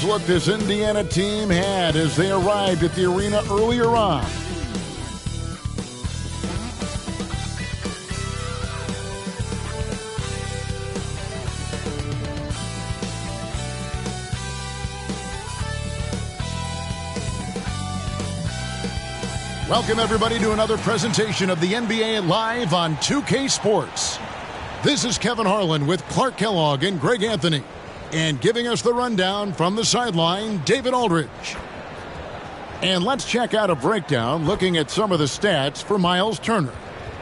look this Indiana team had as they arrived at the arena earlier on. Welcome, everybody, to another presentation of the NBA Live on 2K Sports. This is Kevin Harlan with Clark Kellogg and Greg Anthony. And giving us the rundown from the sideline, David Aldridge. And let's check out a breakdown looking at some of the stats for Miles Turner.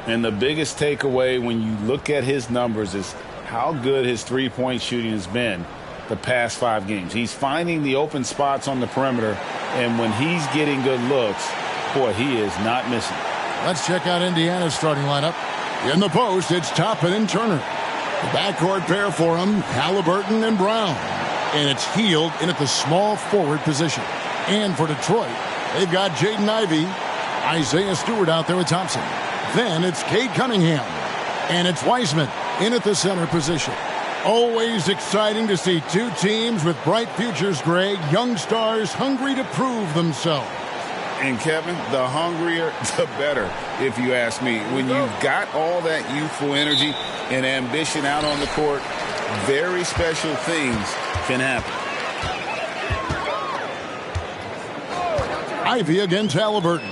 And the biggest takeaway when you look at his numbers is how good his three-point shooting has been the past 5 games. He's finding the open spots on the perimeter, and when he's getting good looks, boy, he is not missing. Let's check out Indiana's starting lineup. In the post, it's Toppin and Turner. The backcourt pair for him, Halliburton and Brown. And it's Hield in at the small forward position. And for Detroit, they've got Jaden Ivey, Isaiah Stewart out there with Thompson. Then it's Cade Cunningham. And it's Wiseman in at the center position. Always exciting to see 2 teams with bright futures, Greg. Young stars hungry to prove themselves. And, Kevin, the hungrier, the better, if you ask me. When you've got all that youthful energy and ambition out on the court, very special things can happen. Ivey against Halliburton.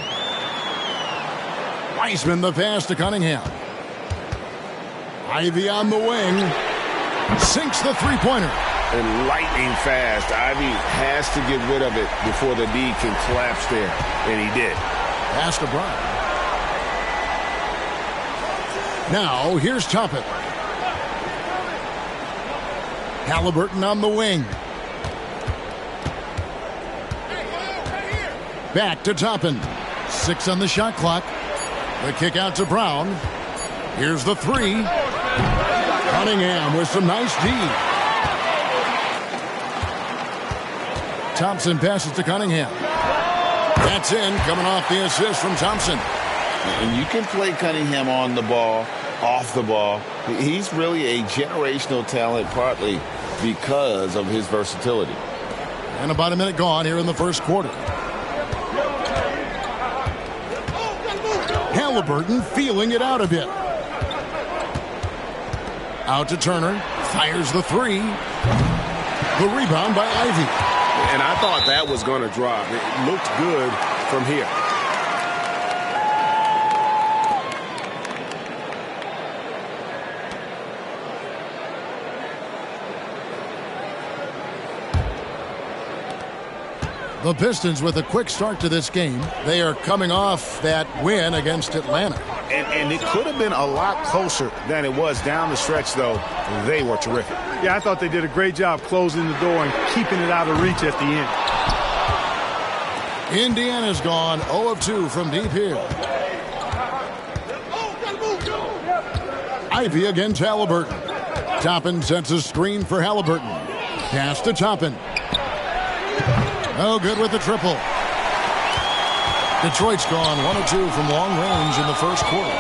Wiseman the pass to Cunningham. Ivey on the wing. Sinks the three-pointer. And lightning fast. Ivey has to get rid of it before the D can collapse there. And he did. Pass to Brown. Now, here's Toppin. Halliburton on the wing. Back to Toppin. 6 on the shot clock. The kick out to Brown. Here's the 3. Cunningham with some nice D. Thompson passes to Cunningham. That's in, coming off the assist from Thompson. And you can play Cunningham on the ball, off the ball. He's really a generational talent, partly because of his versatility. And about a minute gone here in the first quarter. Halliburton feeling it out a bit. Out to Turner. Fires the 3. The rebound by Ivey. And I thought that was going to drop. It looked good from here. The Pistons with a quick start to this game. They are coming off that win against Atlanta. And it could have been a lot closer than it was down the stretch, though. They were terrific. Yeah, I thought they did a great job closing the door and keeping it out of reach at the end. Indiana's gone 0 of 2 from deep here. Ivey against Halliburton. Toppin sets a screen for Halliburton. Pass to Toppin. Oh, good with the triple. Detroit's gone 1 of 2 from long range in the first quarter.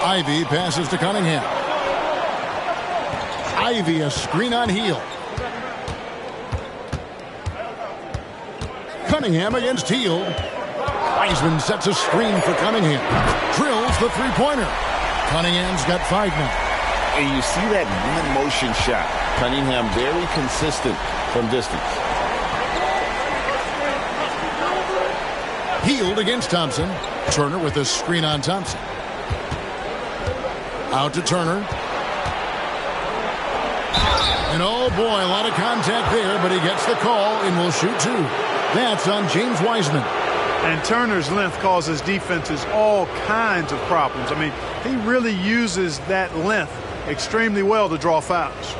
Ivey passes to Cunningham. Ivey a screen on Hield. Cunningham against Hield. Wiseman sets a screen for Cunningham. Drills the three-pointer. Cunningham's got 5 now. And you see that one-motion shot. Cunningham very consistent from distance. Hield against Thompson. Turner with a screen on Thompson. Out to Turner. And oh boy, a lot of contact there, but he gets the call and will shoot 2. That's on James Wiseman. And Turner's length causes defenses all kinds of problems. I mean, he really uses that length extremely well to draw fouls.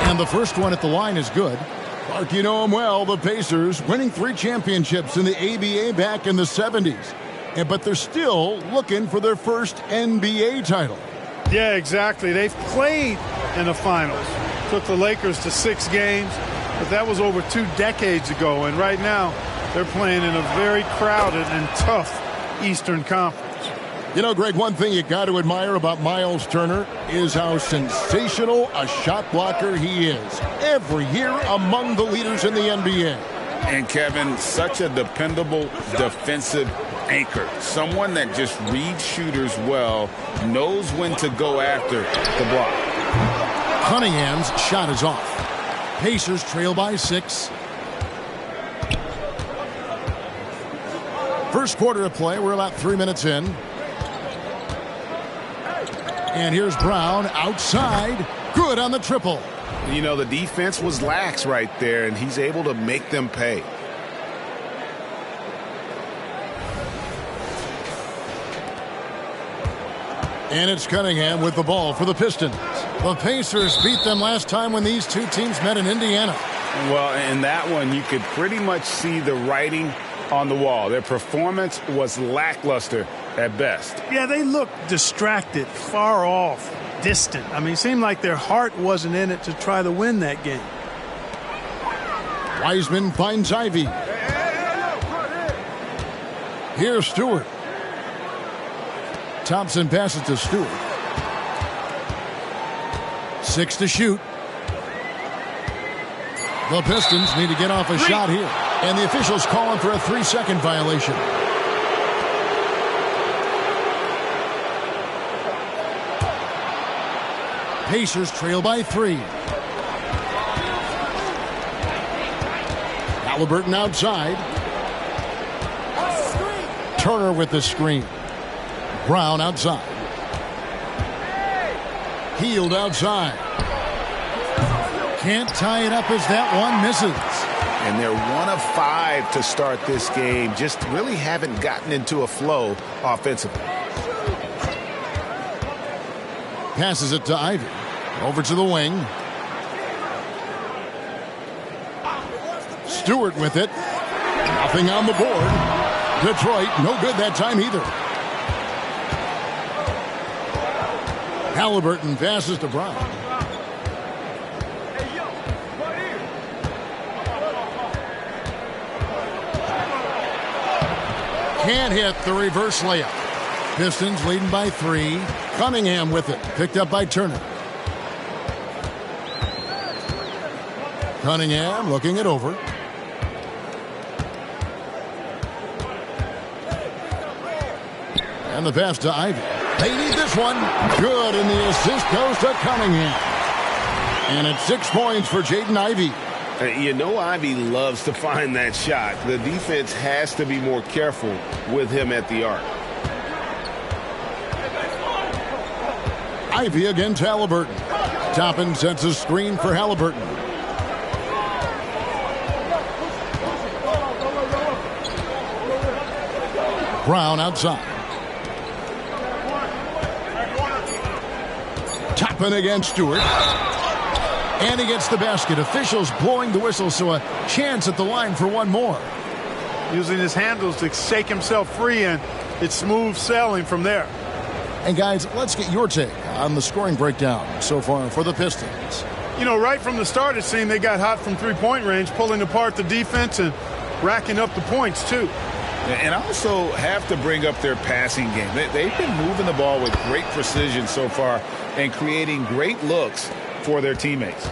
And the first one at the line is good. Clark, you know him well, the Pacers, winning 3 championships in the ABA back in the 70s. But they're still looking for their first NBA title. Yeah, exactly. They've played in the finals. Took the Lakers to 6 games, but that was over 2 decades ago. And right now, they're playing in a very crowded and tough Eastern Conference. You know, Greg, one thing you got to admire about Miles Turner is how sensational a shot blocker he is. Every year among the leaders in the NBA. And, Kevin, such a dependable defensive anchor. Someone that just reads shooters well, knows when to go after the block. Cunningham's shot is off. Pacers trail by 6. First quarter of play. We're about 3 minutes in. And here's Brown outside. Good on the triple. You know, the defense was lax right there, and he's able to make them pay. And it's Cunningham with the ball for the Pistons. The Pacers beat them last time when these two teams met in Indiana. Well, in that one, you could pretty much see the writing on the wall. Their performance was lackluster at best. Yeah, they looked distracted, far off, distant. I mean, it seemed like their heart wasn't in it to try to win that game. Wiseman finds Ivy. Here's Stewart. Thompson passes to Stewart. 6 to shoot. The Pistons need to get off a shot here. And the officials calling for a 3-second violation. Pacers trail by 3. Halliburton outside. Turner with the screen. Brown outside. Hield outside. Can't tie it up as that one misses. And they're 1 of 5 to start this game. Just really haven't gotten into a flow offensively. Passes it to Ivy. Over to the wing. Stewart with it. Nothing on the board. Detroit, no good that time either. Halliburton passes to Brown. Can't hit the reverse layup. Pistons leading by 3. Cunningham with it. Picked up by Turner. Cunningham looking it over. And the pass to Ivy. They need this one. Good, and the assist goes to Cunningham. And it's 6 points for Jaden Ivey. You know Ivy loves to find that shot. The defense has to be more careful with him at the arc. Ivy against Halliburton. Toppin sets a screen for Halliburton. Brown outside. Toppin against Stewart. And he gets the basket. Officials blowing the whistle, so a chance at the line for one more. Using his handles to shake himself free, and it's smooth sailing from there. And guys, let's get your take on the scoring breakdown so far for the Pistons. You know, right from the start, it seemed they got hot from three-point range, pulling apart the defense and racking up the points, too. And I also have to bring up their passing game. They've been moving the ball with great precision so far and creating great looks for their teammates.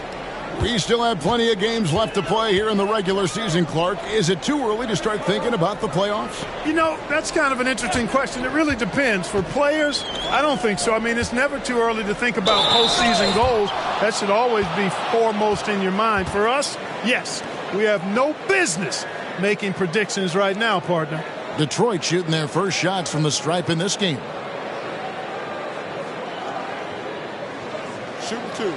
We still have plenty of games left to play here in the regular season, Clark. Is it too early to start thinking about the playoffs? You know, that's kind of an interesting question. It really depends. For players, I don't think so. I mean, it's never too early to think about postseason goals. That should always be foremost in your mind. For us, yes, we have no business making predictions right now, partner. Detroit shooting their first shots from the stripe in this game. Shooting 2.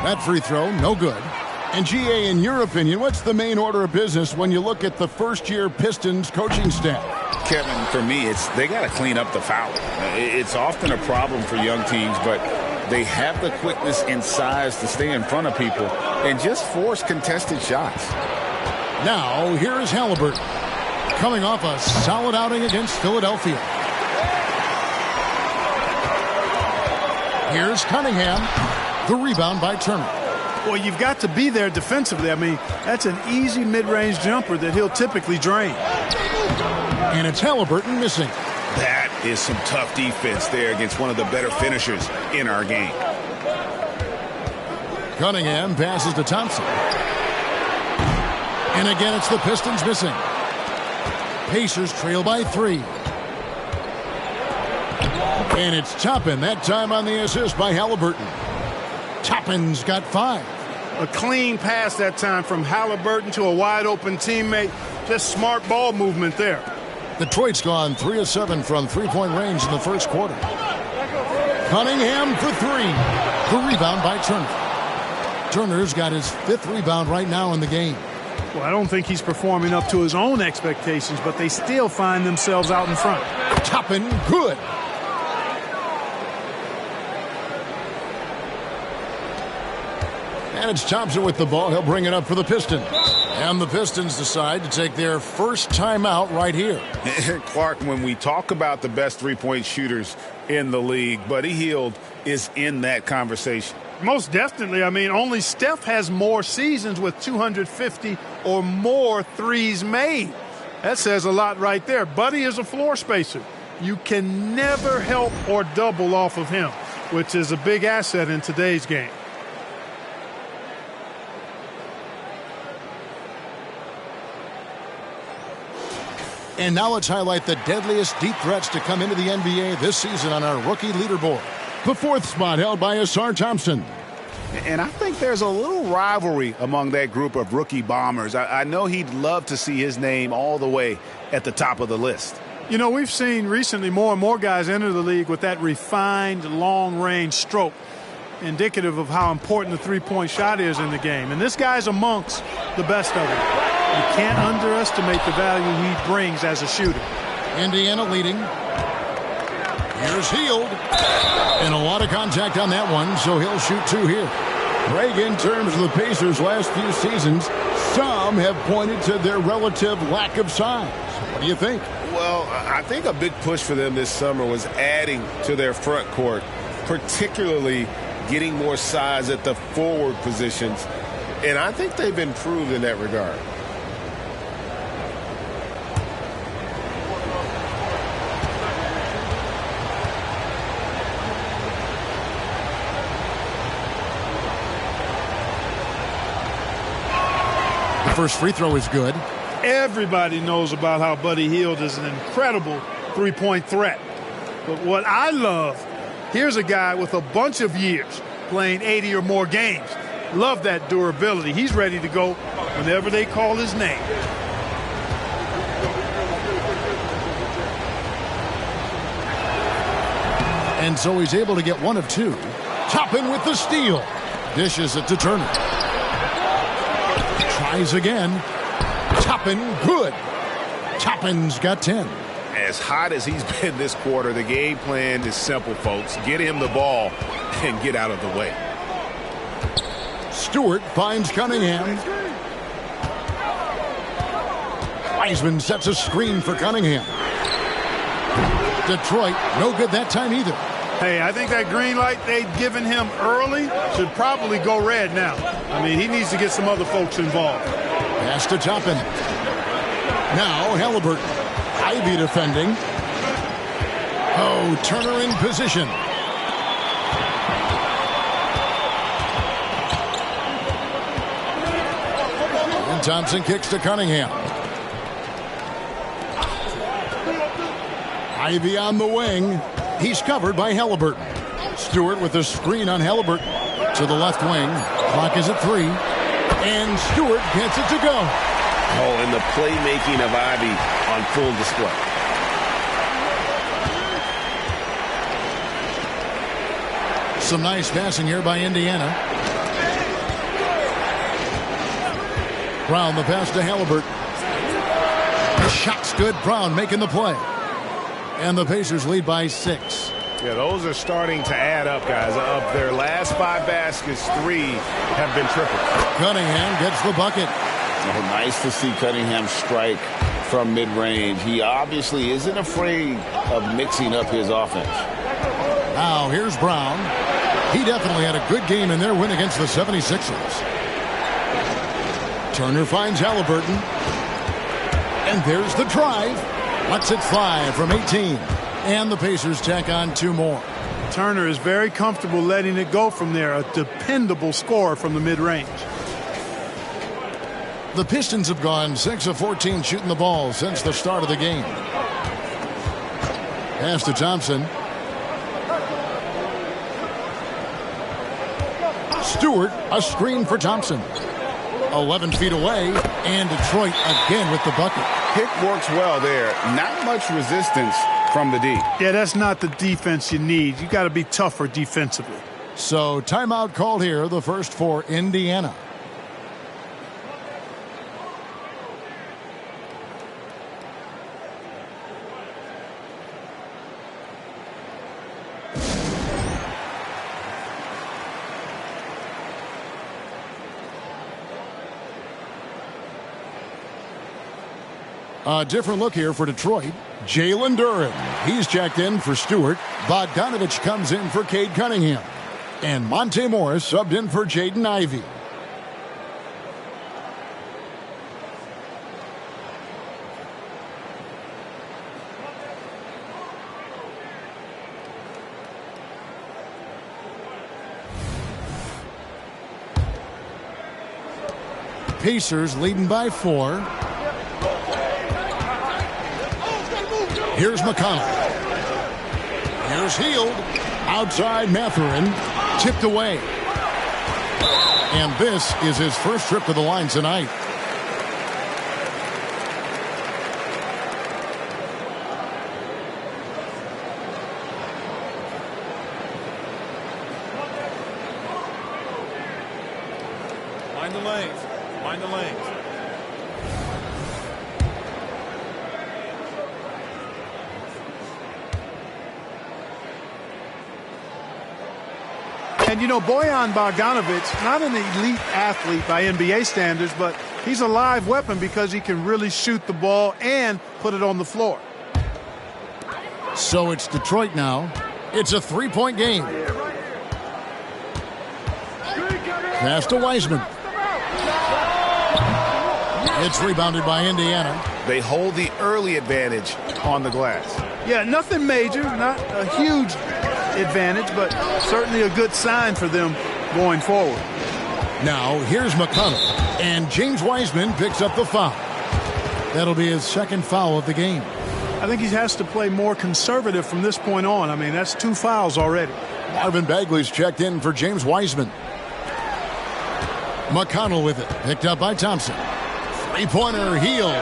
That free throw, no good. And GA, in your opinion, what's the main order of business when you look at the first-year Pistons coaching staff? Kevin, for me, they got to clean up the fouling. It's often a problem for young teams, but They have the quickness and size to stay in front of people and just force contested shots. Now, here is Halliburton, coming off a solid outing against Philadelphia. Here's Cunningham. The rebound by Turner. Well, you've got to be there defensively. I mean, that's an easy mid-range jumper that he'll typically drain. And it's Halliburton missing. That is some tough defense there against one of the better finishers in our game. Cunningham passes to Thompson. And again, it's the Pistons missing. Pacers trail by 3. And it's Toppin, that time on the assist by Halliburton. Toppin's got 5. A clean pass that time from Halliburton to a wide-open teammate. Just smart ball movement there. Detroit's gone 3 of 7 from three-point range in the first quarter. Cunningham for 3. The rebound by Turner. Turner's got his 5th rebound right now in the game. Well, I don't think he's performing up to his own expectations, but they still find themselves out in front. Toppin, good. And it's Thompson with the ball. He'll bring it up for the Pistons. And the Pistons decide to take their first timeout right here. Clark, when we talk about the best three-point shooters in the league, Buddy Hield is in that conversation. Most definitely. I mean, only Steph has more seasons with 250 or more threes made. That says a lot right there. Buddy is a floor spacer. You can never help or double off of him, which is a big asset in today's game. And now let's highlight the deadliest deep threats to come into the NBA this season on our rookie leaderboard. The 4th spot held by Asar Thompson. And I think there's a little rivalry among that group of rookie bombers. I know he'd love to see his name all the way at the top of the list. You know, we've seen recently more and more guys enter the league with that refined long-range stroke, indicative of how important the three-point shot is in the game. And this guy's amongst the best of them. You can't underestimate the value he brings as a shooter. Indiana leading. Here's Hield. And a lot of contact on that one, so he'll shoot 2 here. Greg, in terms of the Pacers' last few seasons, some have pointed to their relative lack of size. What do you think? Well, I think a big push for them this summer was adding to their front court, particularly getting more size at the forward positions. And I think they've improved in that regard. First free throw is good. Everybody knows about how Buddy Hield is an incredible three-point threat. But what I love, here's a guy with a bunch of years playing 80 or more games. Love that durability. He's ready to go whenever they call his name. And so he's able to get 1 of 2. Toppin with the steal. Dishes it to Turner. Tries again. Toppin, good. Toppin's got 10. As hot as he's been this quarter, the game plan is simple, folks. Get him the ball and get out of the way. Stewart finds Cunningham. Wiseman sets a screen for Cunningham. Detroit, no good that time either. Hey, I think that green light they'd given him early should probably go red now. I mean, he needs to get some other folks involved. Pass to Toppin. Now Halliburton. Ivy defending. Oh, Turner in position. And Thompson kicks to Cunningham. Ivy on the wing. He's covered by Halliburton. Stewart with a screen on Halliburton. To the left wing. Clock is at 3. And Stewart gets it to go. Oh, and the playmaking of Ivy on full display. Some nice passing here by Indiana. Brown the pass to Halliburton. The shot's good. Brown making the play. And the Pacers lead by 6. Yeah, those are starting to add up, guys. Of their last 5 baskets, 3 have been triple. Cunningham gets the bucket. Oh, nice to see Cunningham strike from mid-range. He obviously isn't afraid of mixing up his offense. Now here's Brown. He definitely had a good game in their win against the 76ers. Turner finds Halliburton. And there's the drive. Lets it fly from 18. And the Pacers tack on 2 more. Turner is very comfortable letting it go from there. A dependable scorer from the mid-range. The Pistons have gone 6 of 14 shooting the ball since the start of the game. Pass to Thompson. Stewart, a screen for Thompson. 11 feet away, and Detroit again with the bucket. Pick works well there. Not much resistance from the D. Yeah, that's not the defense you need. You got to be tougher defensively. So timeout called here, the first for Indiana. A different look here for Detroit. Jalen Duren. He's checked in for Stewart. Bogdanovich comes in for Cade Cunningham. And Monte Morris subbed in for Jaden Ivey. Pacers leading by 4. Here's McConnell. Here's Hield. Outside Mathurin. Tipped away. And this is his first trip to the line tonight. Mind the lanes. Mind the lanes. And, you know, Bojan Bogdanovich, not an elite athlete by NBA standards, but he's a live weapon because he can really shoot the ball and put it on the floor. So it's Detroit now. It's a 3-point game. Pass to Wiseman. It's rebounded by Indiana. They hold the early advantage on the glass. Yeah, nothing major, not a huge advantage, but certainly a good sign for them going forward. Now here's McConnell, and James Wiseman picks up the foul. That'll be his second foul of the game. I think he has to play more conservative from this point on. I mean, that's 2 fouls already. Marvin Bagley's checked in for James Wiseman. McConnell with it, picked up by Thompson. 3-pointer, Hield.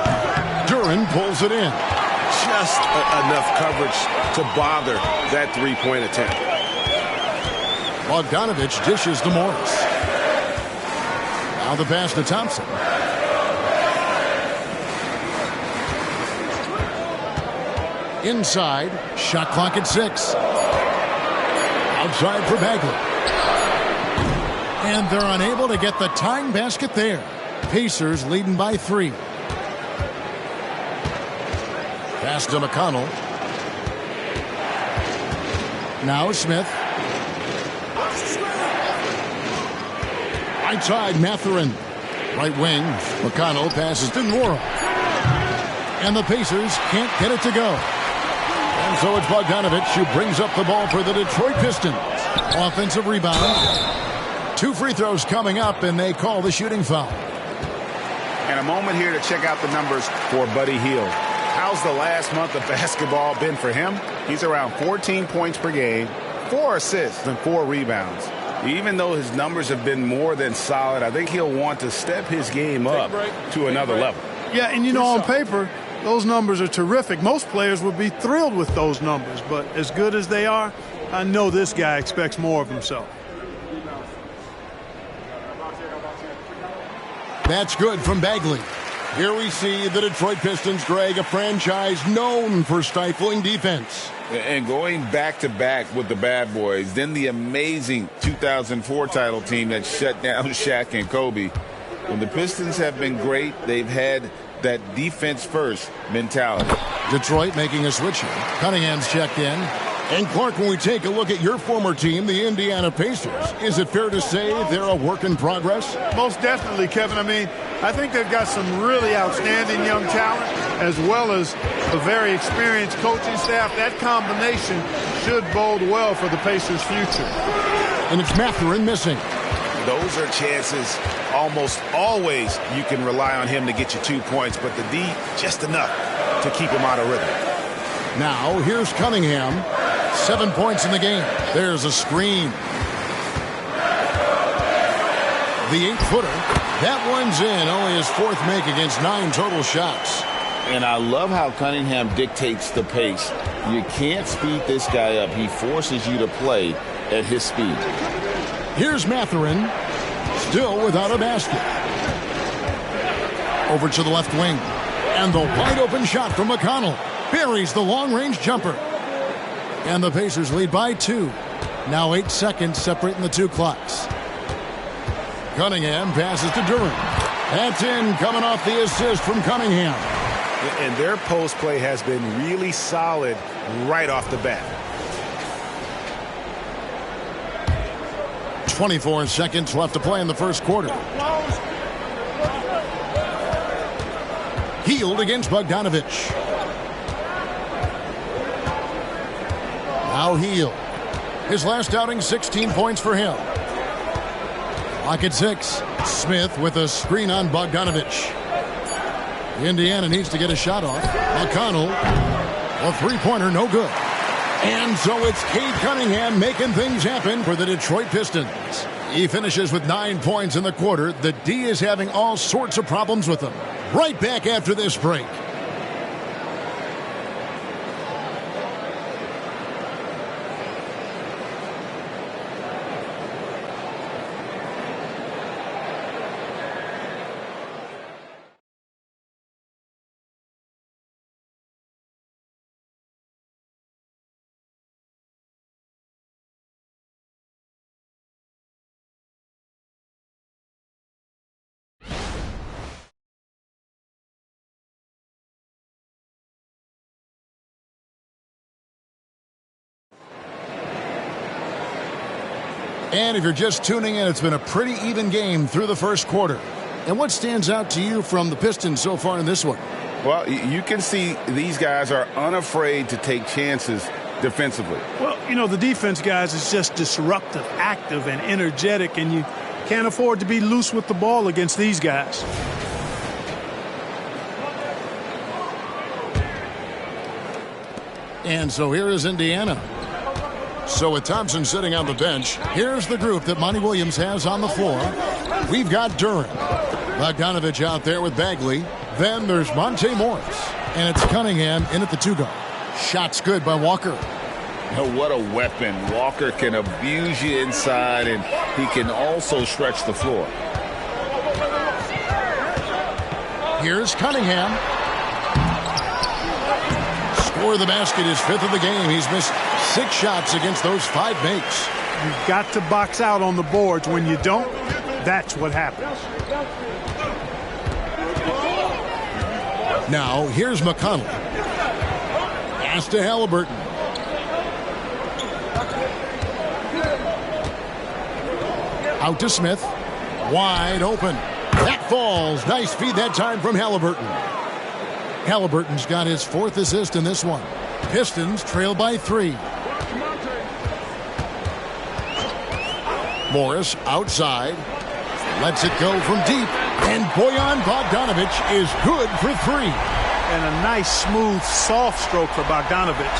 Duren pulls it in. Just enough coverage to bother that 3-point attempt. Bogdanovich dishes to Morris. Now the pass to Thompson. Inside, shot clock at 6. Outside for Bagley. And they're unable to get the tying basket there. Pacers leading by 3. Pass to McConnell. Now Smith. Right side, Mathurin. Right wing, McConnell passes to Nwora. And the Pacers can't get it to go. And so it's Bogdanovich who brings up the ball for the Detroit Pistons. Offensive rebound. 2 free throws coming up, and they call the shooting foul. And a moment here to check out the numbers for Buddy Hield. How's the last month of basketball been for him? He's around 14 points per game, 4 assists, and 4 rebounds. Even though his numbers have been more than solid, I think he'll want to step his game up to another level. Yeah, and you know, on paper, those numbers are terrific. Most players would be thrilled with those numbers, but as good as they are, I know this guy expects more of himself. That's good from Bagley. Here we see the Detroit Pistons, Greg, a franchise known for stifling defense. And going back-to-back with the bad boys, then the amazing 2004 title team that shut down Shaq and Kobe. When the Pistons have been great, they've had that defense-first mentality. Detroit making a switch here. Cunningham's checked in. And Clark, when we take a look at your former team, the Indiana Pacers, is it fair to say they're a work in progress? Most definitely, Kevin. I mean, I think they've got some really outstanding young talent as well as a very experienced coaching staff. That combination should bode well for the Pacers' future. And it's Mathurin missing. Those are chances almost always you can rely on him to get you 2 points, but the D just enough to keep him out of rhythm. Now, here's Cunningham. 7 points in the game. There's a screen. The 8-footer. That one's in. Only his fourth make against 9 total shots. And I love how Cunningham dictates the pace. You can't speed this guy up. He forces you to play at his speed. Here's Mathurin. Still without a basket. Over to the left wing. And the wide open shot from McConnell. Buries the long-range jumper. And the Pacers lead by 2. Now 8 seconds separating the two clocks. Cunningham passes to Durant. That's in, coming off the assist from Cunningham. And their post play has been really solid right off the bat. 24 seconds left to play in the first quarter. Healed against Bogdanovich. Now Heal. His last outing, 16 points for him. Clock at 6. Smith with a screen on Bogdanovich. Indiana needs to get a shot off. McConnell, a three-pointer, no good. And so it's Cade Cunningham making things happen for the Detroit Pistons. He finishes with 9 points in the quarter. The D is having all sorts of problems with them. Right back after this break. And if you're just tuning in, it's been a pretty even game through the first quarter. And what stands out to you from the Pistons so far in this one? Well, you can see these guys are unafraid to take chances defensively. Well, you know, the defense, guys, is just disruptive, active, and energetic, and you can't afford to be loose with the ball against these guys. And so here is Indiana. So with Thompson sitting on the bench, here's the group that Monty Williams has on the floor. We've got Durant. Bogdanovich out there with Bagley. Then there's Monte Morris. And it's Cunningham in at the 2-guard. Shot's good by Walker. Oh, what a weapon. Walker can abuse you inside, and he can also stretch the floor. Here's Cunningham. Score the basket, his 5th of the game. He's missed 6 shots against those 5 makes. You've got to box out on the boards. When you don't, that's what happens. Now, here's McConnell. Pass to Halliburton. Out to Smith. Wide open. That falls. Nice feed that time from Halliburton. Halliburton's got his 4th assist in this one. Pistons trail by 3. Morris outside. Lets it go from deep. And Bojan Bogdanovich is good for 3. And a nice, smooth, soft stroke for Bogdanovich.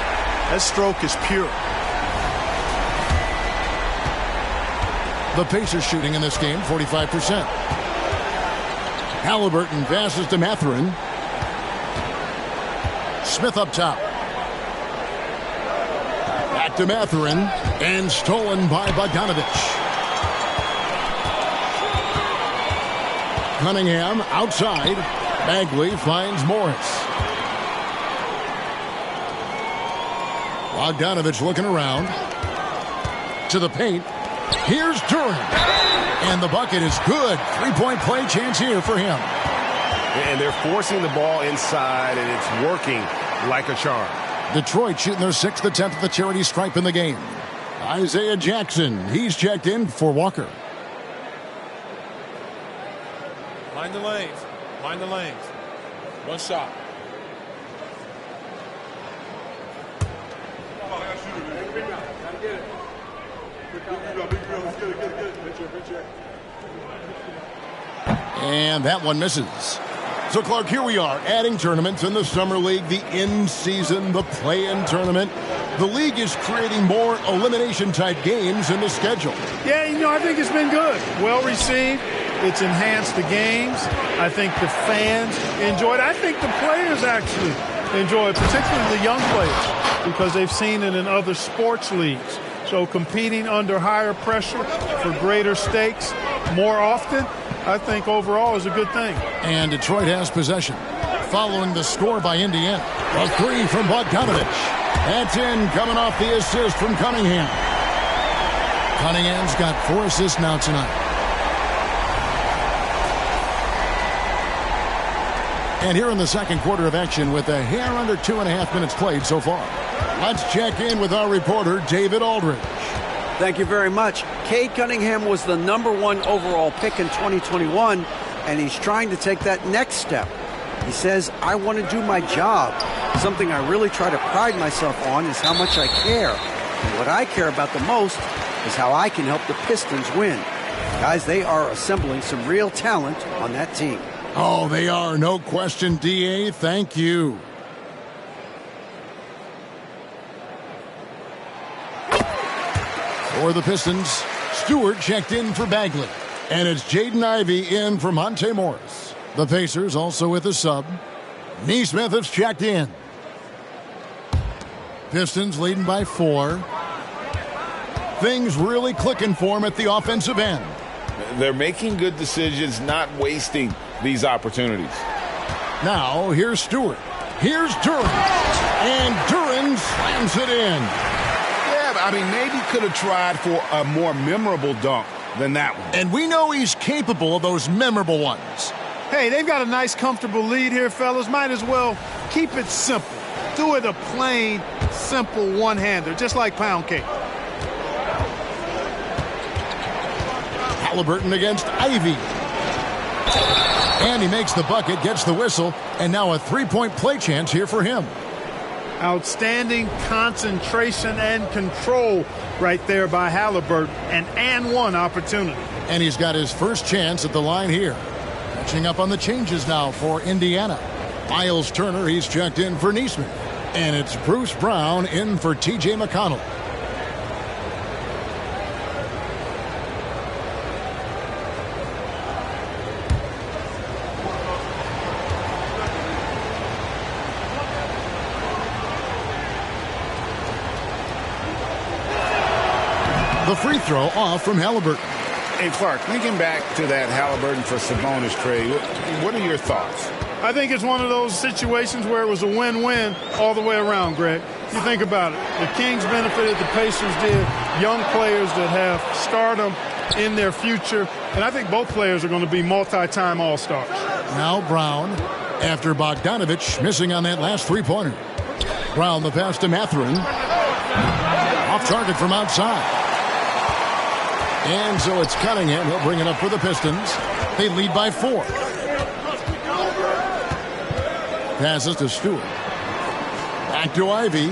That stroke is pure. The Pacers shooting in this game, 45%. Halliburton passes to Mathurin. Smith up top. Back to Mathurin. And stolen by Bogdanovich. Cunningham outside. Bagley finds Morris. Bogdanovich looking around. To the paint. Here's Duren. And the bucket is good. Three-point play chance here for him. And they're forcing the ball inside, and it's working like a charm. Detroit shooting their 6th attempt at the charity stripe in the game. Isaiah Jackson, he's checked in for Walker. Mind the lanes. Mind the lanes. One shot. And that one misses. So, Clark, here we are adding tournaments in the Summer League, the in-season, the play-in tournament. The league is creating more elimination-type games in the schedule. Yeah, I think it's been good. Well received. It's enhanced the games. I think the fans enjoy it. I think the players actually enjoy it, particularly the young players, because they've seen it in other sports leagues. So competing under higher pressure for greater stakes more often, I think overall is a good thing. And Detroit has possession. Following the score by Indiana. A three from Bogdanovich. That's in, coming off the assist from Cunningham. Cunningham's got 4 assists now tonight. And here in the second quarter of action with a hair under 2.5 minutes played so far. Let's check in with our reporter, David Aldridge. Thank you very much. Cade Cunningham was the #1 overall pick in 2021, and he's trying to take that next step. He says, I want to do my job. Something I really try to pride myself on is how much I care. And what I care about the most is how I can help the Pistons win. Guys, they are assembling some real talent on that team. Oh, they are. No question, D.A. Thank you. For the Pistons, Stewart checked in for Bagley. And it's Jaden Ivey in for Monte Morris. The Pacers also with a sub. Neesmith has checked in. Pistons leading by 4. Things really clicking for him at the offensive end. They're making good decisions, not wasting these opportunities. Now, here's Stewart. Here's Duren. And Duren slams it in. Yeah, I mean, maybe could have tried for a more memorable dunk than that one. And we know he's capable of those memorable ones. Hey, they've got a nice, comfortable lead here, fellas. Might as well keep it simple. Do it a plain, simple one-hander, just like pound cake. Halliburton against Ivey. And he makes the bucket, gets the whistle, and now a three-point play chance here for him. Outstanding concentration and control right there by Halliburton. An and one opportunity. And he's got his first chance at the line here. Catching up on the changes now for Indiana. Miles Turner, he's checked in for Neesmith. And it's Bruce Brown in for T.J. McConnell. The free throw off from Halliburton. Hey, Clark, thinking back to that Halliburton for Sabonis trade, what are your thoughts? I think it's one of those situations where it was a win-win all the way around, Greg. You think about it. The Kings benefited, the Pacers did. Young players that have stardom in their future. And I think both players are going to be multi-time All-Stars. Now Brown after Bogdanovich missing on that last three-pointer. Brown the pass to Mathurin. Off target from outside. And so it's Cunningham. He'll bring it up for the Pistons. They lead by 4. Passes to Stewart. Back to Ivey.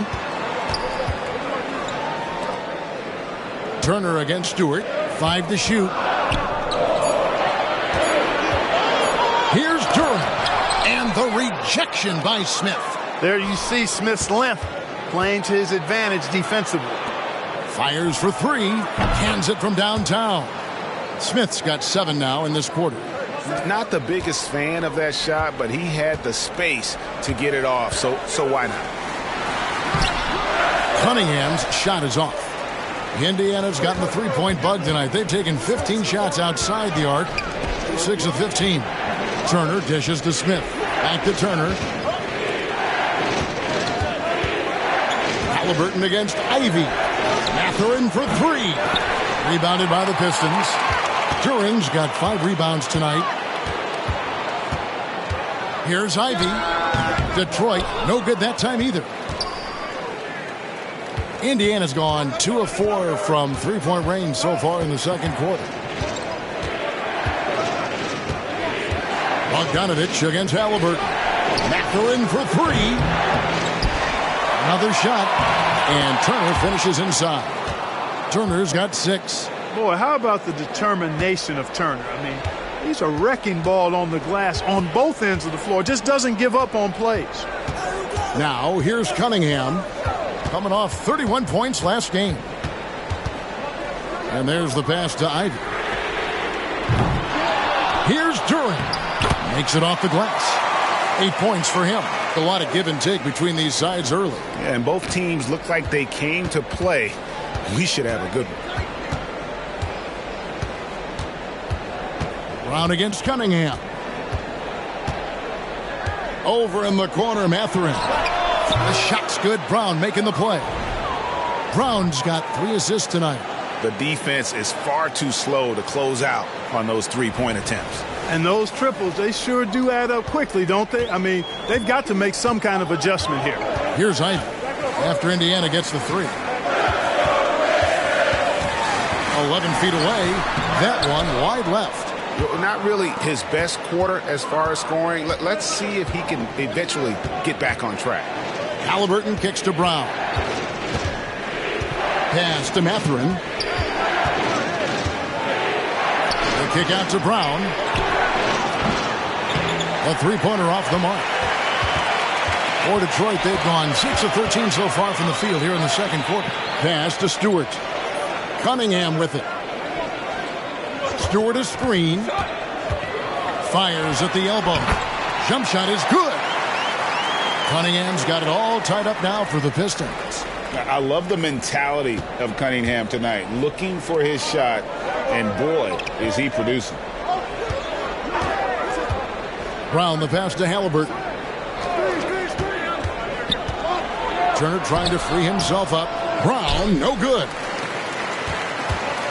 Turner against Stewart. 5 to shoot. Here's Duren. And the rejection by Smith. There you see Smith's length playing to his advantage defensively. Fires for 3. Hands it from downtown. Smith's got 7 now in this quarter. Not the biggest fan of that shot, but he had the space to get it off, so why not? Cunningham's shot is off. Indiana's gotten the three-point bug tonight. They've taken 15 shots outside the arc. 6 of 15. Turner dishes to Smith. Back to Turner. Halliburton against Ivy. Mathurin for three. Rebounded by the Pistons. Duran's got 5 rebounds tonight. Here's Ivy. Detroit, no good that time either. Indiana's gone 2 of 4 from three-point range so far in the second quarter. Bogdanovich against Halliburton. Mathurin for three. Another shot. And Turner finishes inside. Turner's got 6. Boy, how about the determination of Turner? I mean, he's a wrecking ball on the glass on both ends of the floor. Just doesn't give up on plays. Now, here's Cunningham. Coming off 31 points last game. And there's the pass to Ivy. Here's Duran. Makes it off the glass. 8 points for him. A lot of give and take between these sides early. Yeah, and both teams look like they came to play. We should have a good one. Brown against Cunningham. Over in the corner, Mathurin. The shot's good. Brown making the play. Brown's got 3 assists tonight. The defense is far too slow to close out on those three-point attempts. And those triples, they sure do add up quickly, don't they? I mean, they've got to make some kind of adjustment here. Here's Ivy after Indiana gets the 3. 11 feet away. That one wide left. Not really his best quarter as far as scoring. Let's see if he can eventually get back on track. Halliburton kicks to Brown. Pass to Mathurin. The kick out to Brown. A three-pointer off the mark. For Detroit, they've gone 6 of 13 so far from the field here in the second quarter. Pass to Stewart. Cunningham with it. Stewart a screen. Fires at the elbow. Jump shot is good. Cunningham's got it all tied up now for the Pistons. I love the mentality of Cunningham tonight. Looking for his shot, and boy, is he producing. Brown the pass to Halliburton. Turner trying to free himself up. Brown, no good.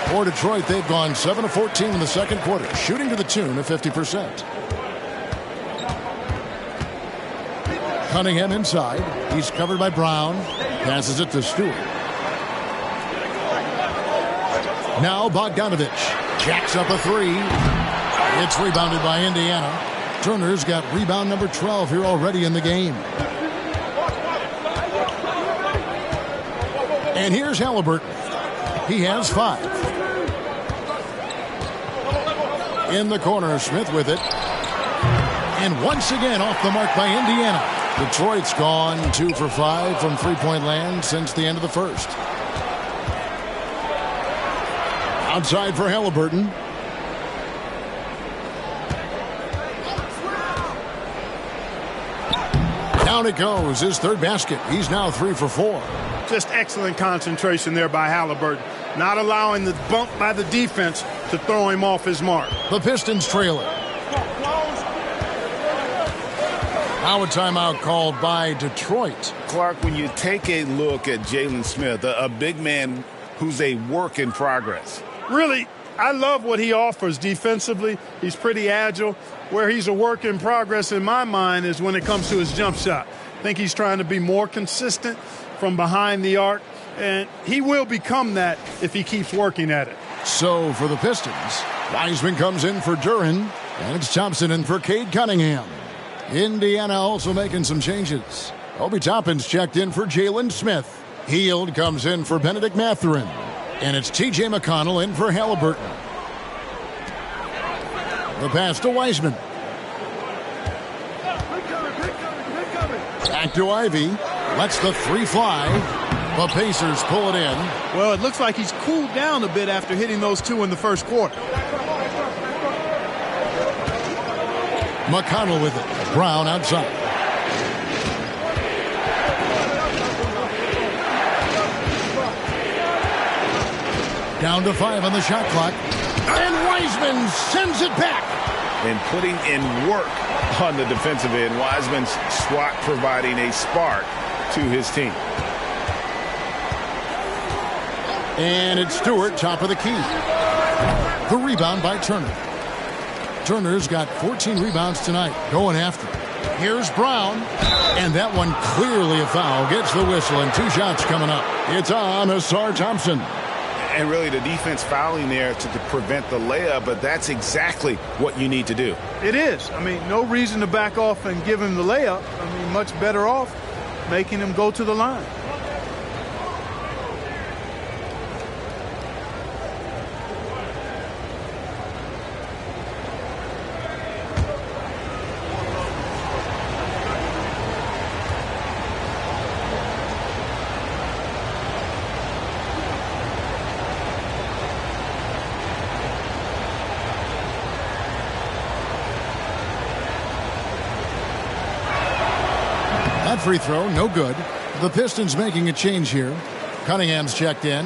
For Detroit, they've gone 7 of 14 in the second quarter, shooting to the tune of 50%. Cunningham inside. He's covered by Brown. Passes it to Stewart. Now Bogdanovich jacks up a 3. It's rebounded by Indiana. Turner's got rebound number 12 here already in the game. And here's Halliburton. He has 5. In the corner, Smith with it. And once again off the mark by Indiana. Detroit's gone 2 for 5 from three-point land since the end of the first. Outside for Halliburton. Down it goes, his third basket. He's now 3 for 4. Just excellent concentration there by Halliburton. Not allowing the bump by the defense to throw him off his mark. The Pistons trail it. Now a timeout called by Detroit. Clark, when you take a look at Jalen Smith, a big man who's a work in progress. Really, I love what he offers defensively. He's pretty agile. Where he's a work in progress in my mind is when it comes to his jump shot. I think he's trying to be more consistent from behind the arc, and he will become that if he keeps working at it. So for the Pistons, Wiseman comes in for Duran, and it's Thompson in for Cade Cunningham. Indiana also making some changes. Obi Toppin's checked in for Jalen Smith. Hield comes in for Benedict Mathurin. And it's T.J. McConnell in for Halliburton. The pass to Wiseman. Back to Ivy. Lets the 3 fly. The Pacers pull it in. Well, it looks like he's cooled down a bit after hitting those 2 in the first quarter. McConnell with it. Brown outside. Down to 5 on the shot clock. And Wiseman sends it back. and putting in work on the defensive end. Wiseman's SWAT providing a spark to his team. And it's Stewart, top of the key. The rebound by Turner. Turner's got 14 rebounds tonight, going after it. Here's Brown, and that one clearly a foul. Gets the whistle, and 2 shots coming up. It's on Asar Thompson. And really the defense fouling there to prevent the layup, but that's exactly what you need to do. It is. I mean, no reason to back off and give him the layup. I mean, much better off making him go to the line. Free throw, no good. The Pistons making a change here. Cunningham's checked in.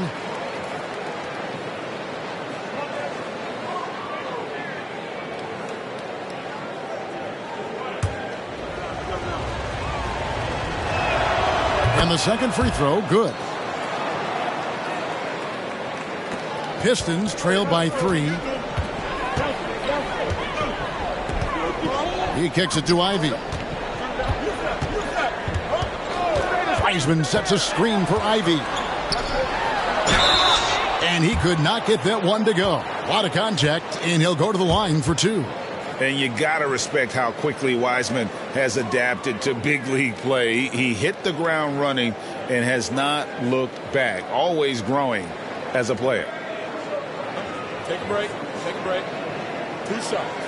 And the second free throw, good. Pistons trail by 3. He kicks it to Ivy. Wiseman sets a screen for Ivy. And he could not get that one to go. A lot of contact, and he'll go to the line for 2. And you got to respect how quickly Wiseman has adapted to big league play. He hit the ground running and has not looked back. Always growing as a player. Take a break. Take a break. 2 shots.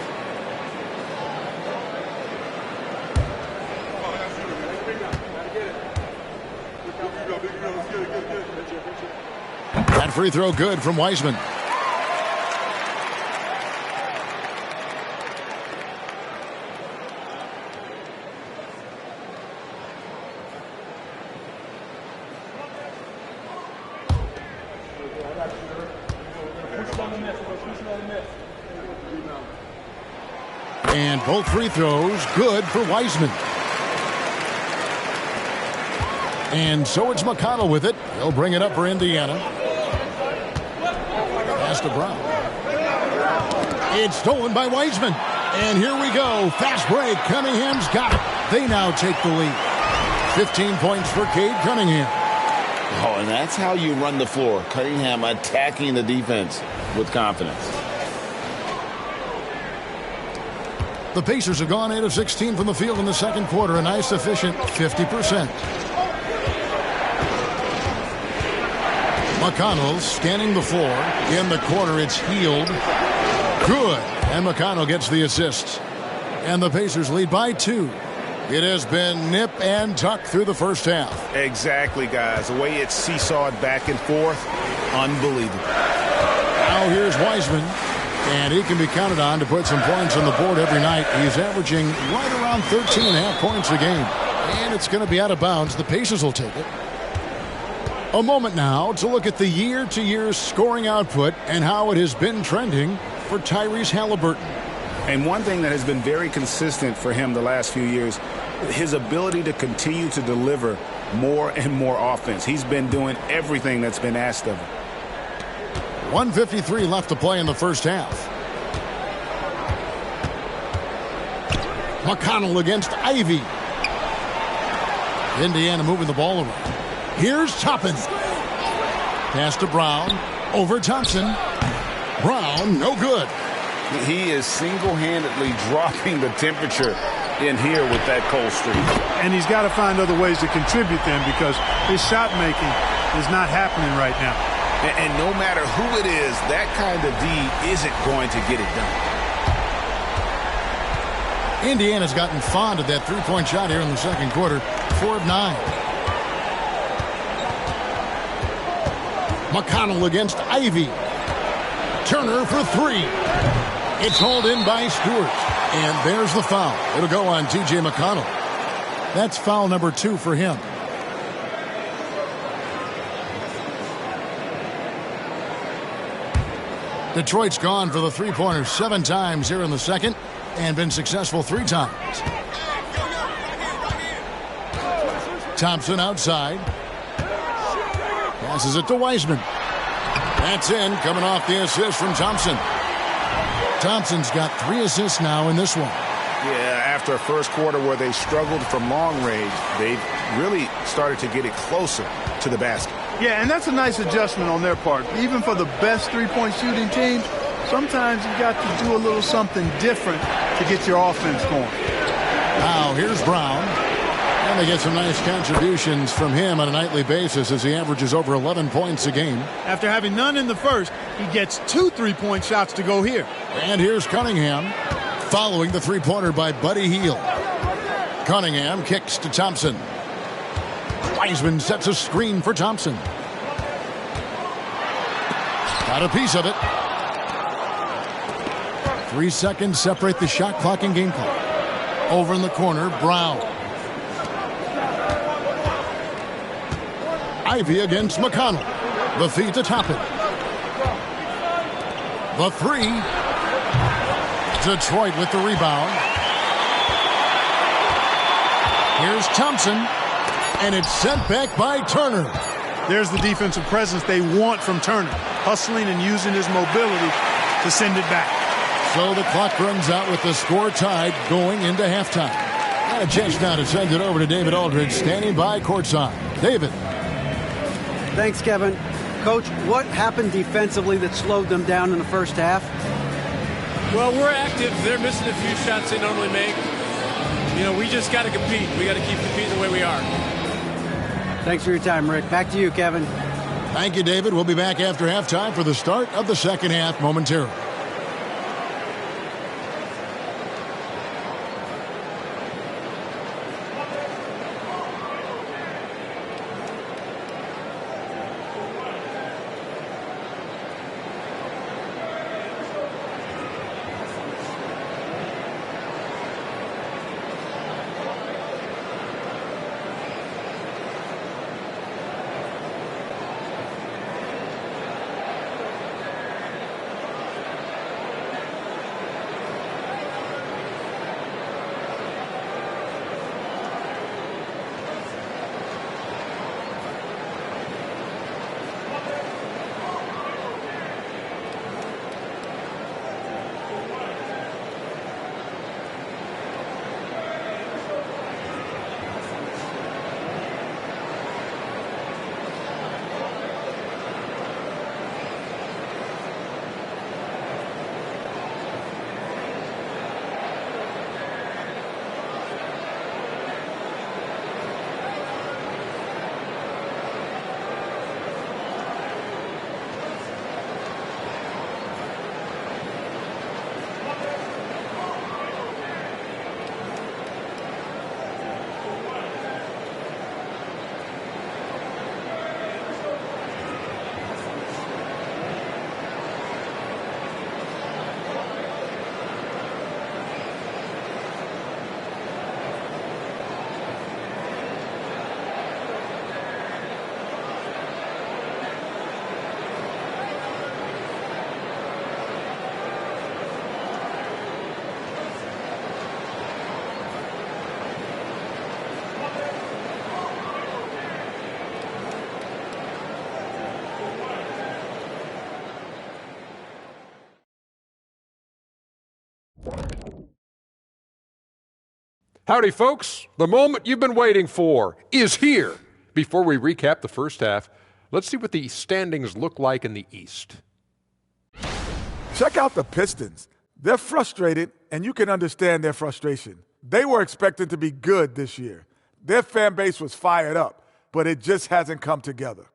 That free throw good from Wiseman. And both free throws good for Wiseman. And so it's McConnell with it. He'll bring it up for Indiana. Pass to Brown. It's stolen by Wiseman. And here we go. Fast break. Cunningham's got it. They now take the lead. 15 points for Cade Cunningham. Oh, and that's how you run the floor. Cunningham attacking the defense with confidence. The Pacers have gone 8 of 16 from the field in the second quarter. A nice efficient 50%. McConnell scanning the floor. In the corner, it's Healed. Good. And McConnell gets the assist. And the Pacers lead by 2. It has been nip and tuck through the first half. Exactly, guys. The way it's seesawed back and forth, unbelievable. Now here's Wiseman. And he can be counted on to put some points on the board every night. He's averaging right around 13.5 points a game. And it's going to be out of bounds. The Pacers will take it. A moment now to look at the year-to-year scoring output and how it has been trending for Tyrese Halliburton. And one thing that has been very consistent for him the last few years, his ability to continue to deliver more and more offense. He's been doing everything that's been asked of him. 1:53 left to play in the first half. McConnell against Ivy. Indiana moving the ball around. Here's Toppin. Pass to Brown. Over Thompson. Brown, no good. He is single-handedly dropping the temperature in here with that cold streak. And he's got to find other ways to contribute then, because his shot making is not happening right now. And no matter who it is, that kind of D isn't going to get it done. Indiana's gotten fond of that three-point shot here in the second quarter. 4 of 9. McConnell against Ivy. Turner for 3. It's hauled in by Stewart. And there's the foul. It'll go on T.J. McConnell. That's foul number 2 for him. Detroit's gone for the three-pointer 7 times here in the second. and been successful 3 times. Thompson outside. Passes it to Wiseman. That's in, coming off the assist from Thompson. Thompson's got 3 assists now in this one. Yeah, after a first quarter where they struggled from long range, they've really started to get it closer to the basket. Yeah, and that's a nice adjustment on their part. Even for the best three-point shooting teams, sometimes you got to do a little something different to get your offense going. Now, here's Brown. And they get some nice contributions from him on a nightly basis as he averages over 11 points a game. After having none in the first, he gets 2 3-point shots to go here. And here's Cunningham following the three-pointer by Buddy Hield. Cunningham kicks to Thompson. Wiseman sets a screen for Thompson. Got a piece of it. 3 seconds separate the shot clock and game clock. Over in the corner, Brown. Ivy against McConnell. The feed to Toppin. The 3. Detroit with the rebound. Here's Thompson. And it's sent back by Turner. There's the defensive presence they want from Turner. Hustling and using his mobility to send it back. So the clock runs out with the score tied going into halftime. And a chance now to send it over to David Aldridge, standing by courtside. David. Thanks, Kevin. Coach, what happened defensively that slowed them down in the first half? Well, we're active. They're missing a few shots they normally make. You know, we just got to compete. We got to keep competing the way we are. Thanks for your time, Rick. Back to you, Kevin. Thank you, David. We'll be back after halftime for the start of the second half momentarily. Howdy, folks. The moment you've been waiting for is here. Before we recap the first half, let's see what the standings look like in the East. Check out the Pistons. They're frustrated, and you can understand their frustration. They were expecting to be good this year. Their fan base was fired up, but it just hasn't come together.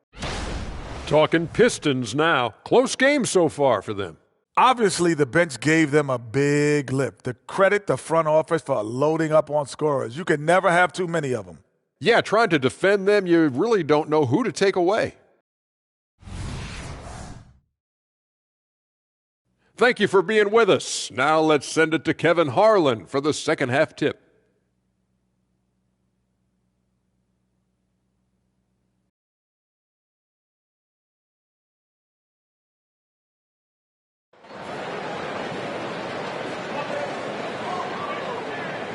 Talking Pistons now. Close game so far for them. Obviously, the bench gave them a big lift. To credit the front office for loading up on scorers. You can never have too many of them. Yeah, trying to defend them, you really don't know who to take away. Thank you for being with us. Now let's send it to Kevin Harlan for the second half tip.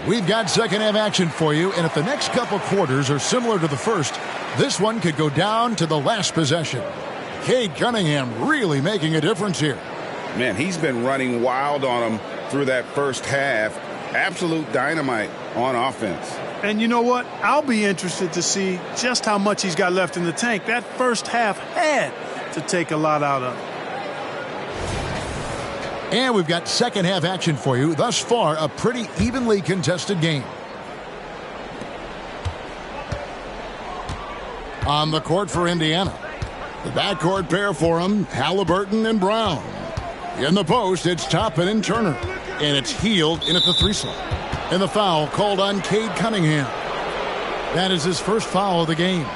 We've got second half action for you, and if the next couple quarters are similar to the first, this one could go down to the last possession. Cade Cunningham really making a difference here. Man, he's been running wild on him through that first half. Absolute dynamite on offense. And you know what? I'll be interested to see just how much he's got left in the tank. That first half had to take a lot out of him. And we've got second half action for you. Thus far, a pretty evenly contested game. On the court for Indiana. The backcourt pair for him, Halliburton and Brown. In the post, it's Toppin and Turner. And it's Hield in at the 3 slot. And the foul called on Cade Cunningham. That is his first foul of the game.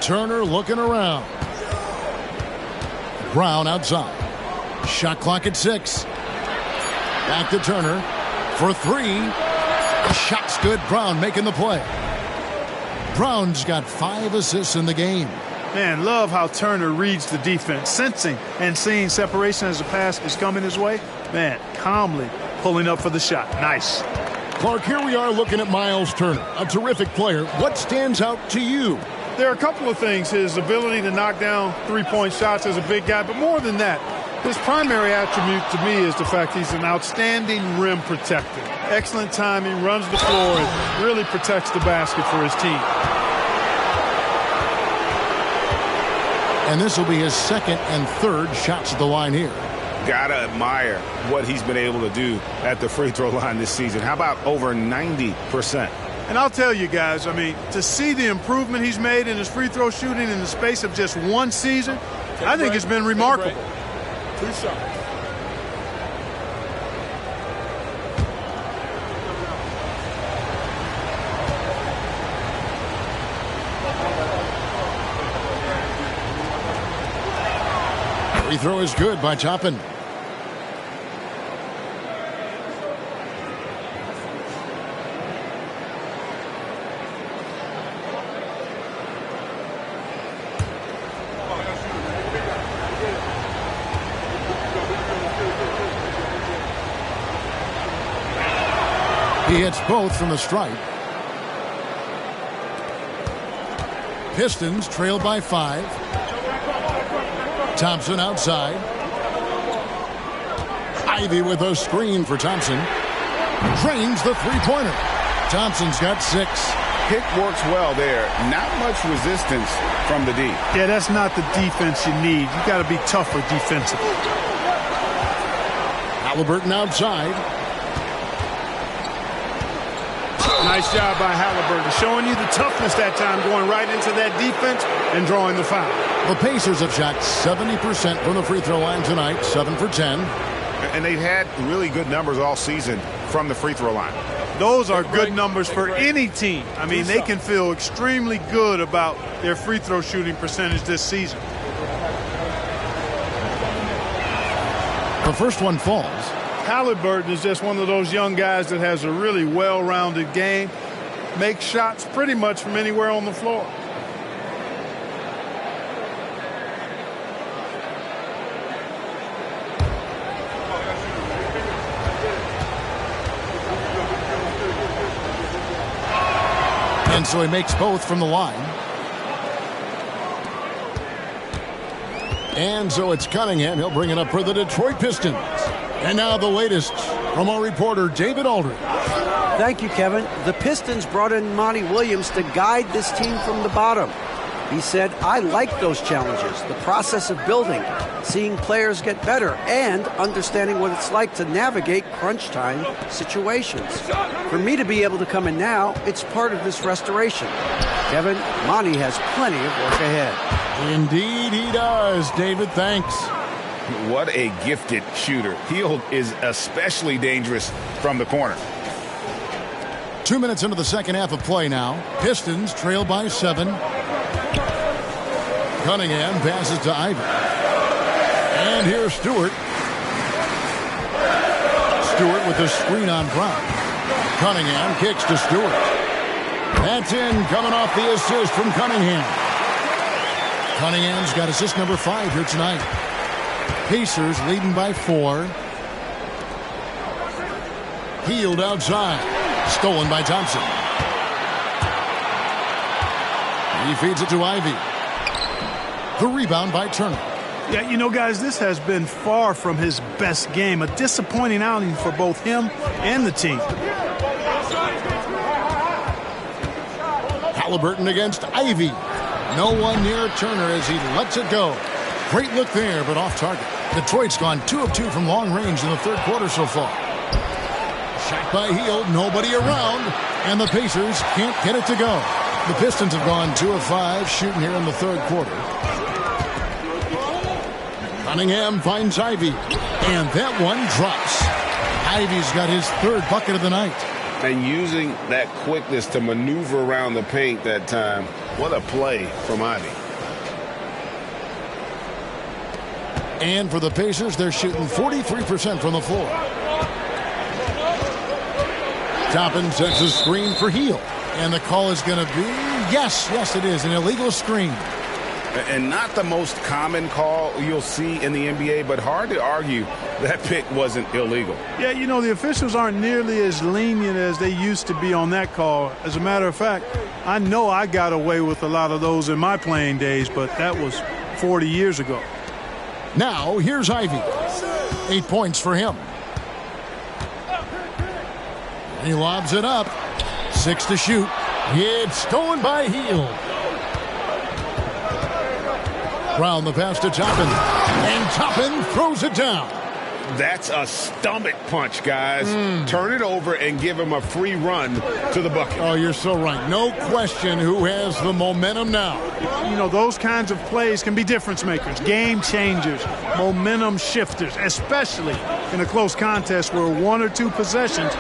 Turner looking around. Brown outside. Shot clock at 6. Back to Turner for 3. The shot's good. Brown making the play. Brown's got 5 assists in the game. Man, love how Turner reads the defense, sensing and seeing separation as the pass is coming his way. Man, calmly pulling up for the shot. Nice. Clark, here we are looking at Miles Turner, a terrific player. What stands out to you? There are a couple of things. His ability to knock down three-point shots as a big guy, but more than that, his primary attribute to me is the fact he's an outstanding rim protector. Excellent timing, runs the floor, and really protects the basket for his team. And this will be his second and third shots at the line here. Gotta admire what he's been able to do at the free throw line this season. How about over 90%? And I'll tell you guys, I mean, to see the improvement he's made in his free throw shooting in the space of just one season, I think it's been remarkable. 2 shots. Free throw is good by Toppin. He hits both from the stripe. Pistons trail by 5. Thompson outside. Ivy with a screen for Thompson. Drains the three-pointer. Thompson's got 6. Pick works well there. Not much resistance from the D. Yeah, that's not the defense you need. You got to be tougher defensively. Halliburton outside. Nice job by Halliburton, showing you the toughness that time, going right into that defense and drawing the foul. The Pacers have shot 70% from the free throw line tonight, 7 for 10. And they've had really good numbers all season from the free throw line. Those are good numbers for any team. I mean, they can feel extremely good about their free throw shooting percentage this season. The first one falls. Halliburton is just one of those young guys that has a really well-rounded game, makes shots pretty much from anywhere on the floor. And so he makes both from the line. And so it's Cunningham. He'll bring it up for the Detroit Pistons. And now the latest from our reporter, David Aldridge. Thank you, Kevin. The Pistons brought in Monty Williams to guide this team from the bottom. He said, I like those challenges, the process of building, seeing players get better, and understanding what it's like to navigate crunch time situations. For me to be able to come in now, it's part of this restoration. Kevin, Monty has plenty of work ahead. Indeed he does, David. Thanks. What a gifted shooter. Hield is especially dangerous from the corner. 2 minutes into the second half of play now. Pistons trail by 7. Cunningham passes to Ivy. And here's Stewart. Stewart with the screen on Brown. Cunningham kicks to Stewart. That's in, coming off the assist from Cunningham. Cunningham's got assist number 5 here tonight. Pacers leading by 4. Healed outside. Stolen by Thompson. He feeds it to Ivy. The rebound by Turner. Yeah, you know, guys, this has been far from his best game. A disappointing outing for both him and the team. Halliburton against Ivy. No one near Turner as he lets it go. Great look there, but off target. Detroit's gone 2 of 2 from long range in the third quarter so far. Shot by Hield, nobody around, and the Pacers can't get it to go. The Pistons have gone 2 of 5 shooting here in the third quarter. Cunningham finds Ivy, and that one drops. Ivy's got his 3rd bucket of the night. And using that quickness to maneuver around the paint that time. What a play from Ivy. And for the Pacers, they're shooting 43% from the floor. Toppin sets a screen for Hield. And the call is going to be, yes, it is, an illegal screen. And not the most common call you'll see in the NBA, but hard to argue that pick wasn't illegal. Yeah, you know, the officials aren't nearly as lenient as they used to be on that call. As a matter of fact, I know I got away with a lot of those in my playing days, but that was 40 years ago. Now, here's Ivy. 8 points for him. He lobs it up. 6 to shoot. It's stolen by Hield. Brown the pass to Toppin. And Toppin throws it down. That's a stomach punch, guys. Turn it over and give him a free run to the bucket. Oh, you're so right. No question who has the momentum now. You know, those kinds of plays can be difference makers, game changers, momentum shifters, especially in a close contest where 1 or 2 possessions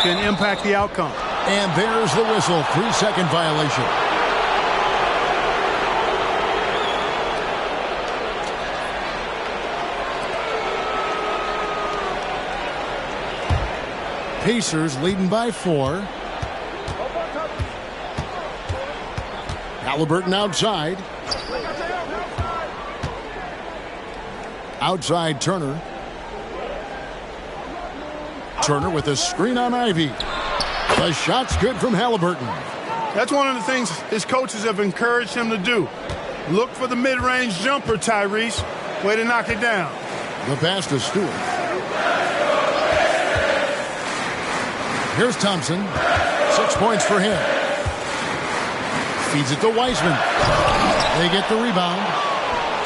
can impact the outcome. And there's the whistle. 3-second violation. Pacers leading by 4. Halliburton outside. Outside Turner. Turner with a screen on Ivy. The shot's good from Halliburton. That's one of the things his coaches have encouraged him to do. Look for the mid-range jumper, Tyrese. Way to knock it down. The pass to Stewart. Here's Thompson. 6 points for him. Feeds it to Wiseman. They get the rebound.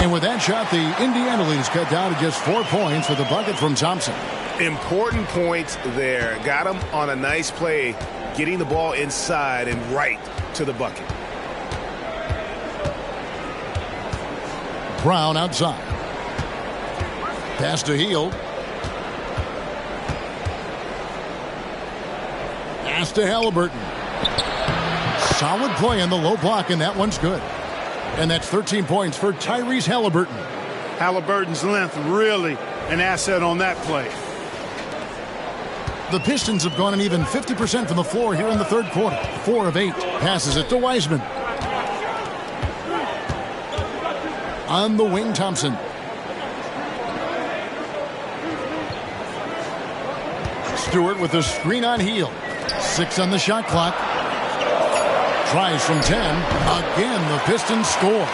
And with that shot, the Indiana lead is cut down to just 4 points with the bucket from Thompson. Important points there. Got him on a nice play, getting the ball inside and right to the bucket. Brown outside. Pass to Hield. Pass to Halliburton. Solid play on the low block, and that one's good. And that's 13 points for Tyrese Halliburton. Halliburton's length really an asset on that play. The Pistons have gone an even 50% from the floor here in the third quarter. 4 of 8. Passes it to Wiseman. On the wing, Thompson. Stewart with a screen on Hield. 6 on the shot clock. Tries from 10. Again, the Pistons score.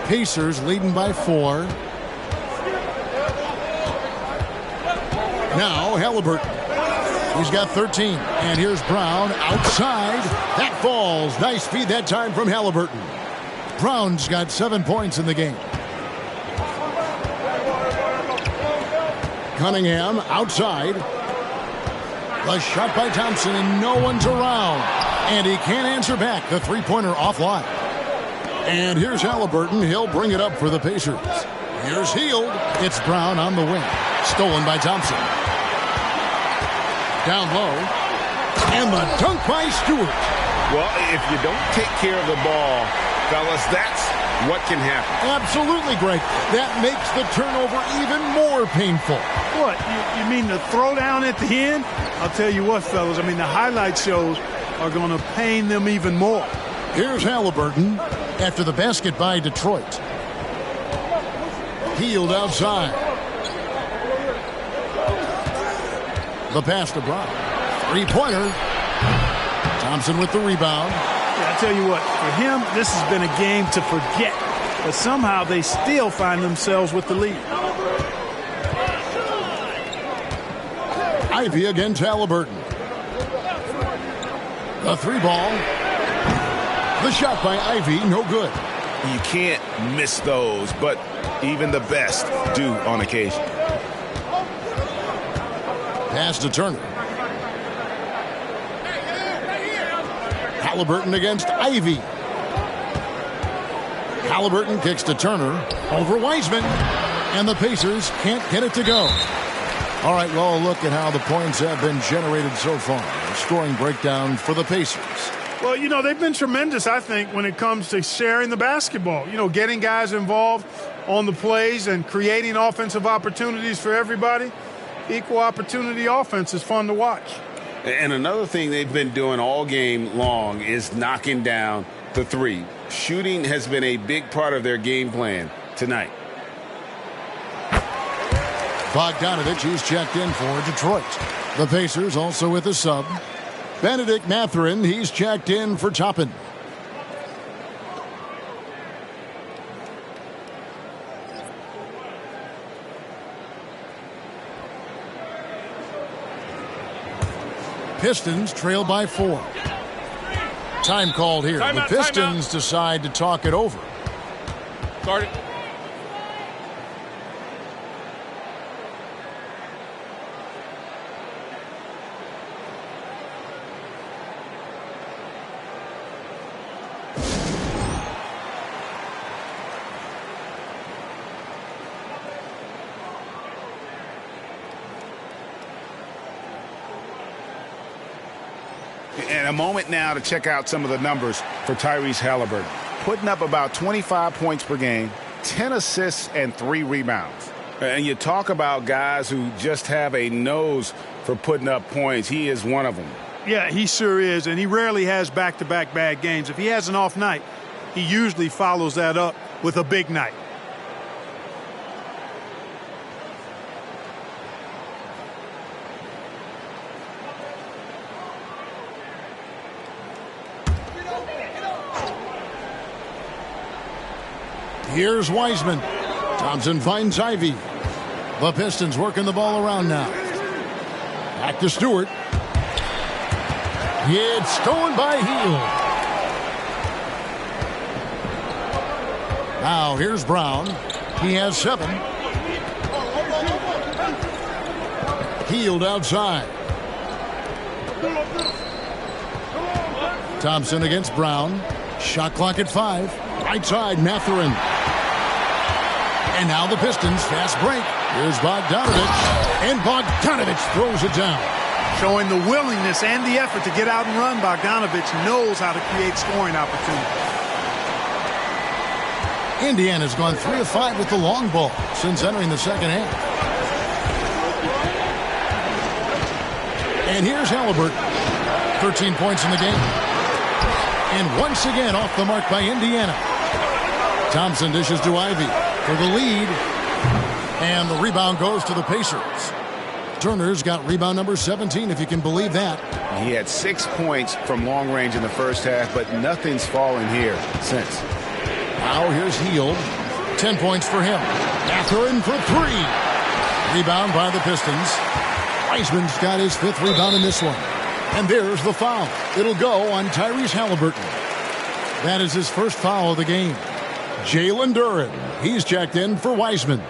Pacers leading by 4. Now Halliburton. He's got 13. And here's Brown outside. That falls. Nice feed that time from Halliburton. Brown's got 7 points in the game. Cunningham outside. The shot by Thompson, and no one's around. And he can't answer back. The three-pointer offline. And here's Halliburton. He'll bring it up for the Pacers. Here's Hield. It's Brown on the wing. Stolen by Thompson. Down low. And the dunk by Stewart. Well, if you don't take care of the ball, fellas, that's what can happen. Absolutely, Greg. That makes the turnover even more painful. What, you mean the throwdown at the end? I'll tell you what, fellas, I mean, the highlight shows are going to pain them even more. Here's Halliburton after the basket by Detroit. Healed outside. The pass to Brown. Three-pointer. Thompson with the rebound. Yeah, I tell you what, for him, this has been a game to forget. But somehow they still find themselves with the lead. Ivy against Halliburton. The three ball. The shot by Ivy, no good. You can't miss those, but even the best do on occasion. Pass to Turner. Halliburton against Ivy. Halliburton kicks to Turner over Wiseman, and the Pacers can't get it to go. All right, well, look at how the points have been generated so far. A scoring breakdown for the Pacers. Well, you know, they've been tremendous, I think, when it comes to sharing the basketball. You know, getting guys involved on the plays and creating offensive opportunities for everybody. Equal opportunity offense is fun to watch. And another thing they've been doing all game long is knocking down the three. Shooting has been a big part of their game plan tonight. Bogdanovich, he's checked in for Detroit. The Pacers also with a sub. Benedict Mathurin, he's checked in for Toppin. Pistons trail by 4. Time called here. The Pistons decide to talk it over. Start it. And a moment now to check out some of the numbers for Tyrese Halliburton. Putting up about 25 points per game, 10 assists, and 3 rebounds. And you talk about guys who just have a nose for putting up points. He is one of them. Yeah, he sure is, and he rarely has back-to-back bad games. If he has an off night, he usually follows that up with a big night. Here's Wiseman. Thompson finds Ivy. The Pistons working the ball around now. Back to Stewart. It's stolen by Hield. Now here's Brown. He has 7. Hield outside. Thompson against Brown. Shot clock at 5. Right side, Mathurin. And now the Pistons fast break. Here's Bogdanovich. And Bogdanovich throws it down. Showing the willingness and the effort to get out and run, Bogdanovich knows how to create scoring opportunities. Indiana's gone 3 of 5 with the long ball since entering the second half. And here's Halliburton. 13 points in the game. And once again off the mark by Indiana. Thompson dishes to Ivy for the lead. And the rebound goes to the Pacers. Turner's got rebound number 17, if you can believe that. He had 6 points from long range in the first half, but nothing's fallen here since. Now here's Hield. 10 points for him. Mathurin for 3. Rebound by the Pistons. Wiseman's got his 5th rebound in this one. And there's the foul. It'll go on Tyrese Halliburton. That is his first foul of the game. Jalen Duren, he's checked in for Wiseman.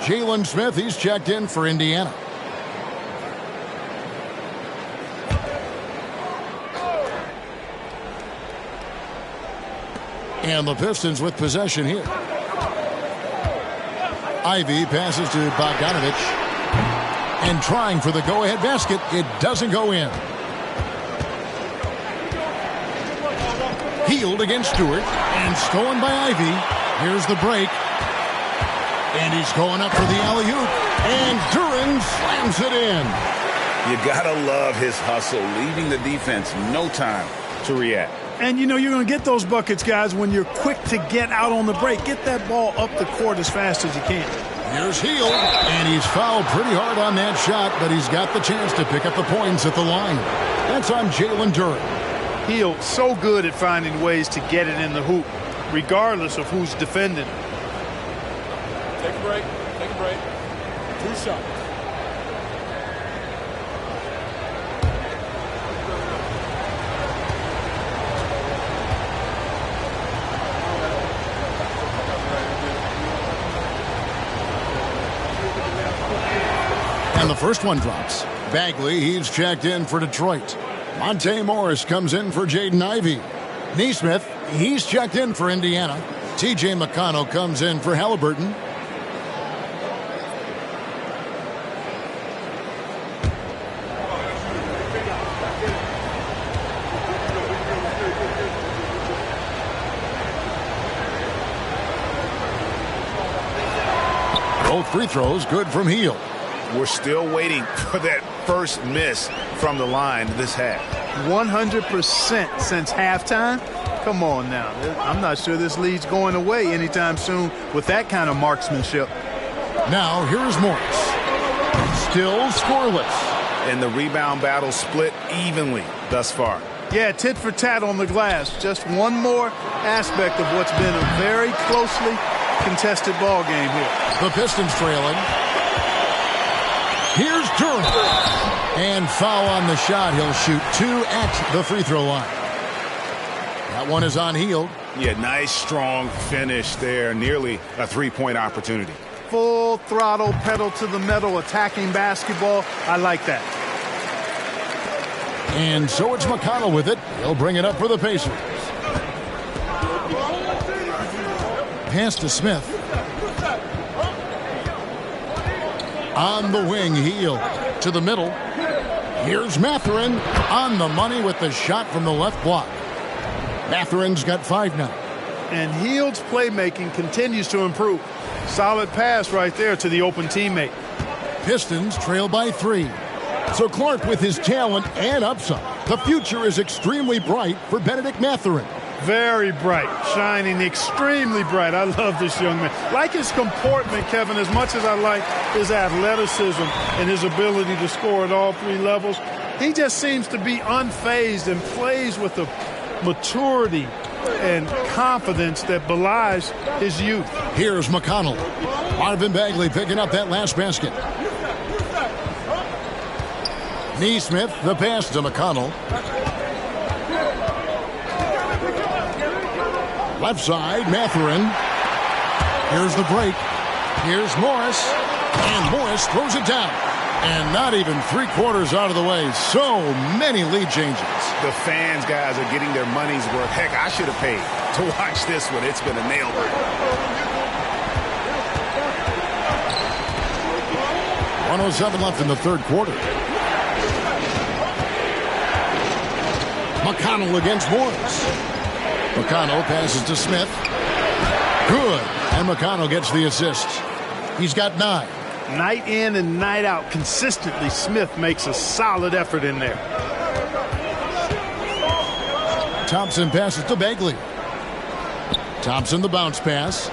Jalen Smith, he's checked in for Indiana. And the Pistons with possession here. Ivy passes to Bogdanovich. And trying for the go-ahead basket. It doesn't go in. Hield against Stewart. And stolen by Ivy. Here's the break. And he's going up for the alley-oop. And Duren slams it in. You gotta love his hustle, leaving the defense no time to react. And you know you're going to get those buckets, guys, when you're quick to get out on the break. Get that ball up the court as fast as you can. Here's Hield, and he's fouled pretty hard on that shot, but he's got the chance to pick up the points at the line. That's on Jalen Duren. Hield so good at finding ways to get it in the hoop, regardless of who's defending. Take a break. Take a break. 2 shots. And the first one drops. Bagley, he's checked in for Detroit. Monte Morris comes in for Jaden Ivey. Neesmith, he's checked in for Indiana. T.J. McConnell comes in for Halliburton. Both free throws good from Hield. We're still waiting for that first miss from the line this half. 100% since halftime. Come on now. I'm not sure this lead's going away anytime soon with that kind of marksmanship. Now here's Morris. Still scoreless. And the rebound battle split evenly thus far. Yeah, tit for tat on the glass. Just one more aspect of what's been a very closely contested ball game here. The Pistons trailing. Here's Duren. And foul on the shot. He'll shoot 2 at the free throw line. That one is on Hield. Yeah, nice, strong finish there. Nearly a three-point opportunity. Full throttle, pedal to the metal, attacking basketball. I like that. And so it's McConnell with it. He'll bring it up for the Pacers. Pass to Smith. On the wing, Hield to the middle. Here's Mathurin on the money with the shot from the left block. Mathurin's got 5 now. And Hield's playmaking continues to improve. Solid pass right there to the open teammate. Pistons trail by 3. So Clark with his talent and upside. The future is extremely bright for Benedict Mathurin. Very bright, shining extremely bright. I love this young man. Like his comportment, Kevin, as much as I like his athleticism and his ability to score at all 3 levels, he just seems to be unfazed and plays with a maturity and confidence that belies his youth. Here's McConnell. Marvin Bagley picking up that last basket. Neesmith, the pass to McConnell. Left side, Mathurin. Here's the break. Here's Morris. And Morris throws it down. And not even 3/4 out of the way. So many lead changes. The fans, guys, are getting their money's worth. Heck, I should have paid to watch this one. It's been a nail-biter. 1:07 left in the third quarter. McConnell against Morris. McConnell passes to Smith. Good. And McConnell gets the assist. He's got 9. Night in and night out, consistently, Smith makes a solid effort in there. Thompson passes to Bagley. Thompson the bounce pass.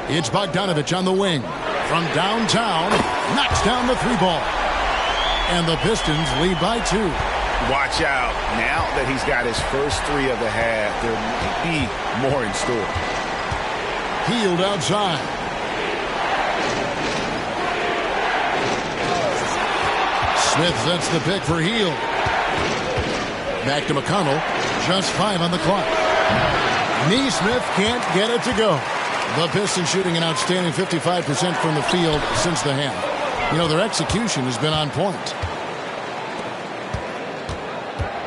It's Bogdanovich on the wing. From downtown, knocks down the 3-ball. And the Pistons lead by 2. Watch out. Now that he's got his first 3 of the half, there might be more in store. Hield outside. Smith sets the pick for Hield. Back to McConnell. Just 5 on the clock. Neesmith can't get it to go. The Pistons shooting an outstanding 55% from the field since the half. You know, their execution has been on point.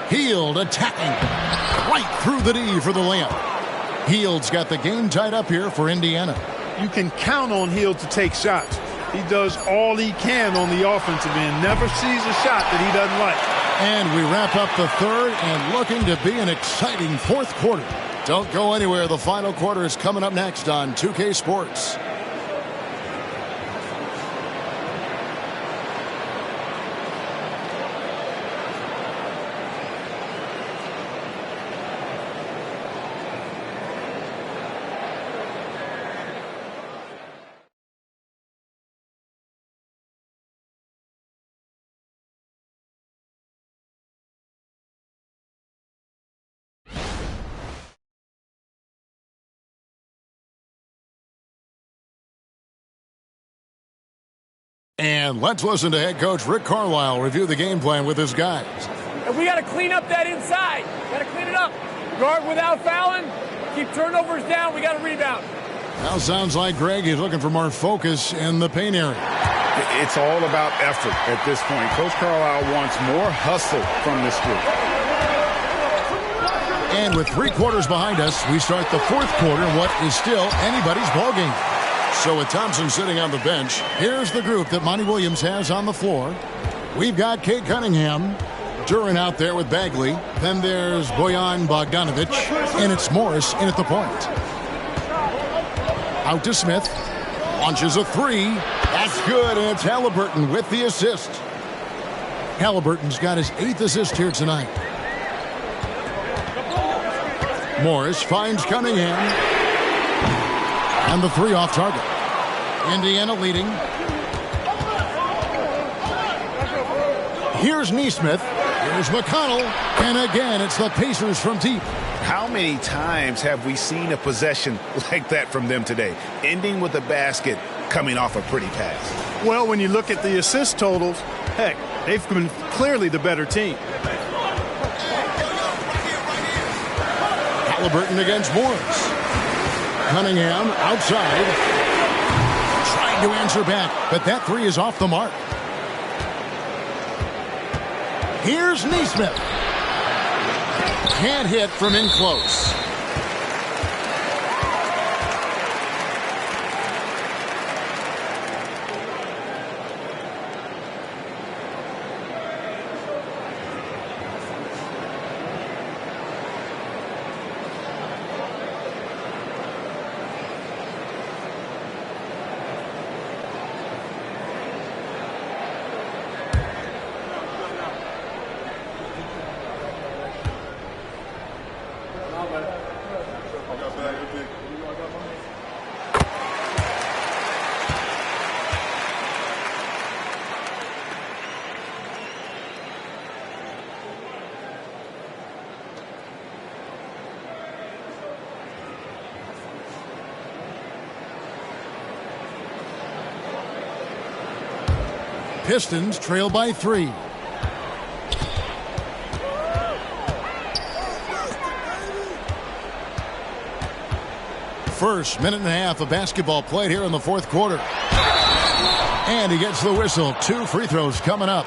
Hield attacking. Right through the D for the layup. Hield's got the game tied up here for Indiana. You can count on Hield to take shots. He does all he can on the offensive end. Never sees a shot that he doesn't like. And we wrap up the third and looking to be an exciting fourth quarter. Don't go anywhere. The final quarter is coming up next on 2K Sports. And let's listen to head coach Rick Carlisle review the game plan with his guys. And we got to clean up that inside. Got to clean it up. Guard without fouling. Keep turnovers down. We got to rebound. Now sounds like Greg is looking for more focus in the paint area. It's all about effort at this point. Coach Carlisle wants more hustle from this group. And with 3 quarters behind us, we start the 4th quarter in what is still anybody's ballgame. So with Thompson sitting on the bench, here's the group that Monty Williams has on the floor. We've got Cade Cunningham, Duran out there with Bagley. Then there's Bojan Bogdanovic, and it's Morris in at the point. Out to Smith. Launches a 3. That's good, and it's Halliburton with the assist. Halliburton's got his 8th assist here tonight. Morris finds Cunningham. And the 3 off target. Indiana leading. Here's Nesmith. Here's McConnell. And again, it's the Pacers from deep. How many times have we seen a possession like that from them today? Ending with a basket, coming off a pretty pass. Well, when you look at the assist totals, heck, they've been clearly the better team. Halliburton against Morris. Cunningham outside. Trying to answer back, but that 3 is off the mark. Here's Nesmith. Can't hit from in close. Pistons trail by 3. First minute and a half of basketball played here in the 4th quarter. And he gets the whistle. 2 free throws coming up.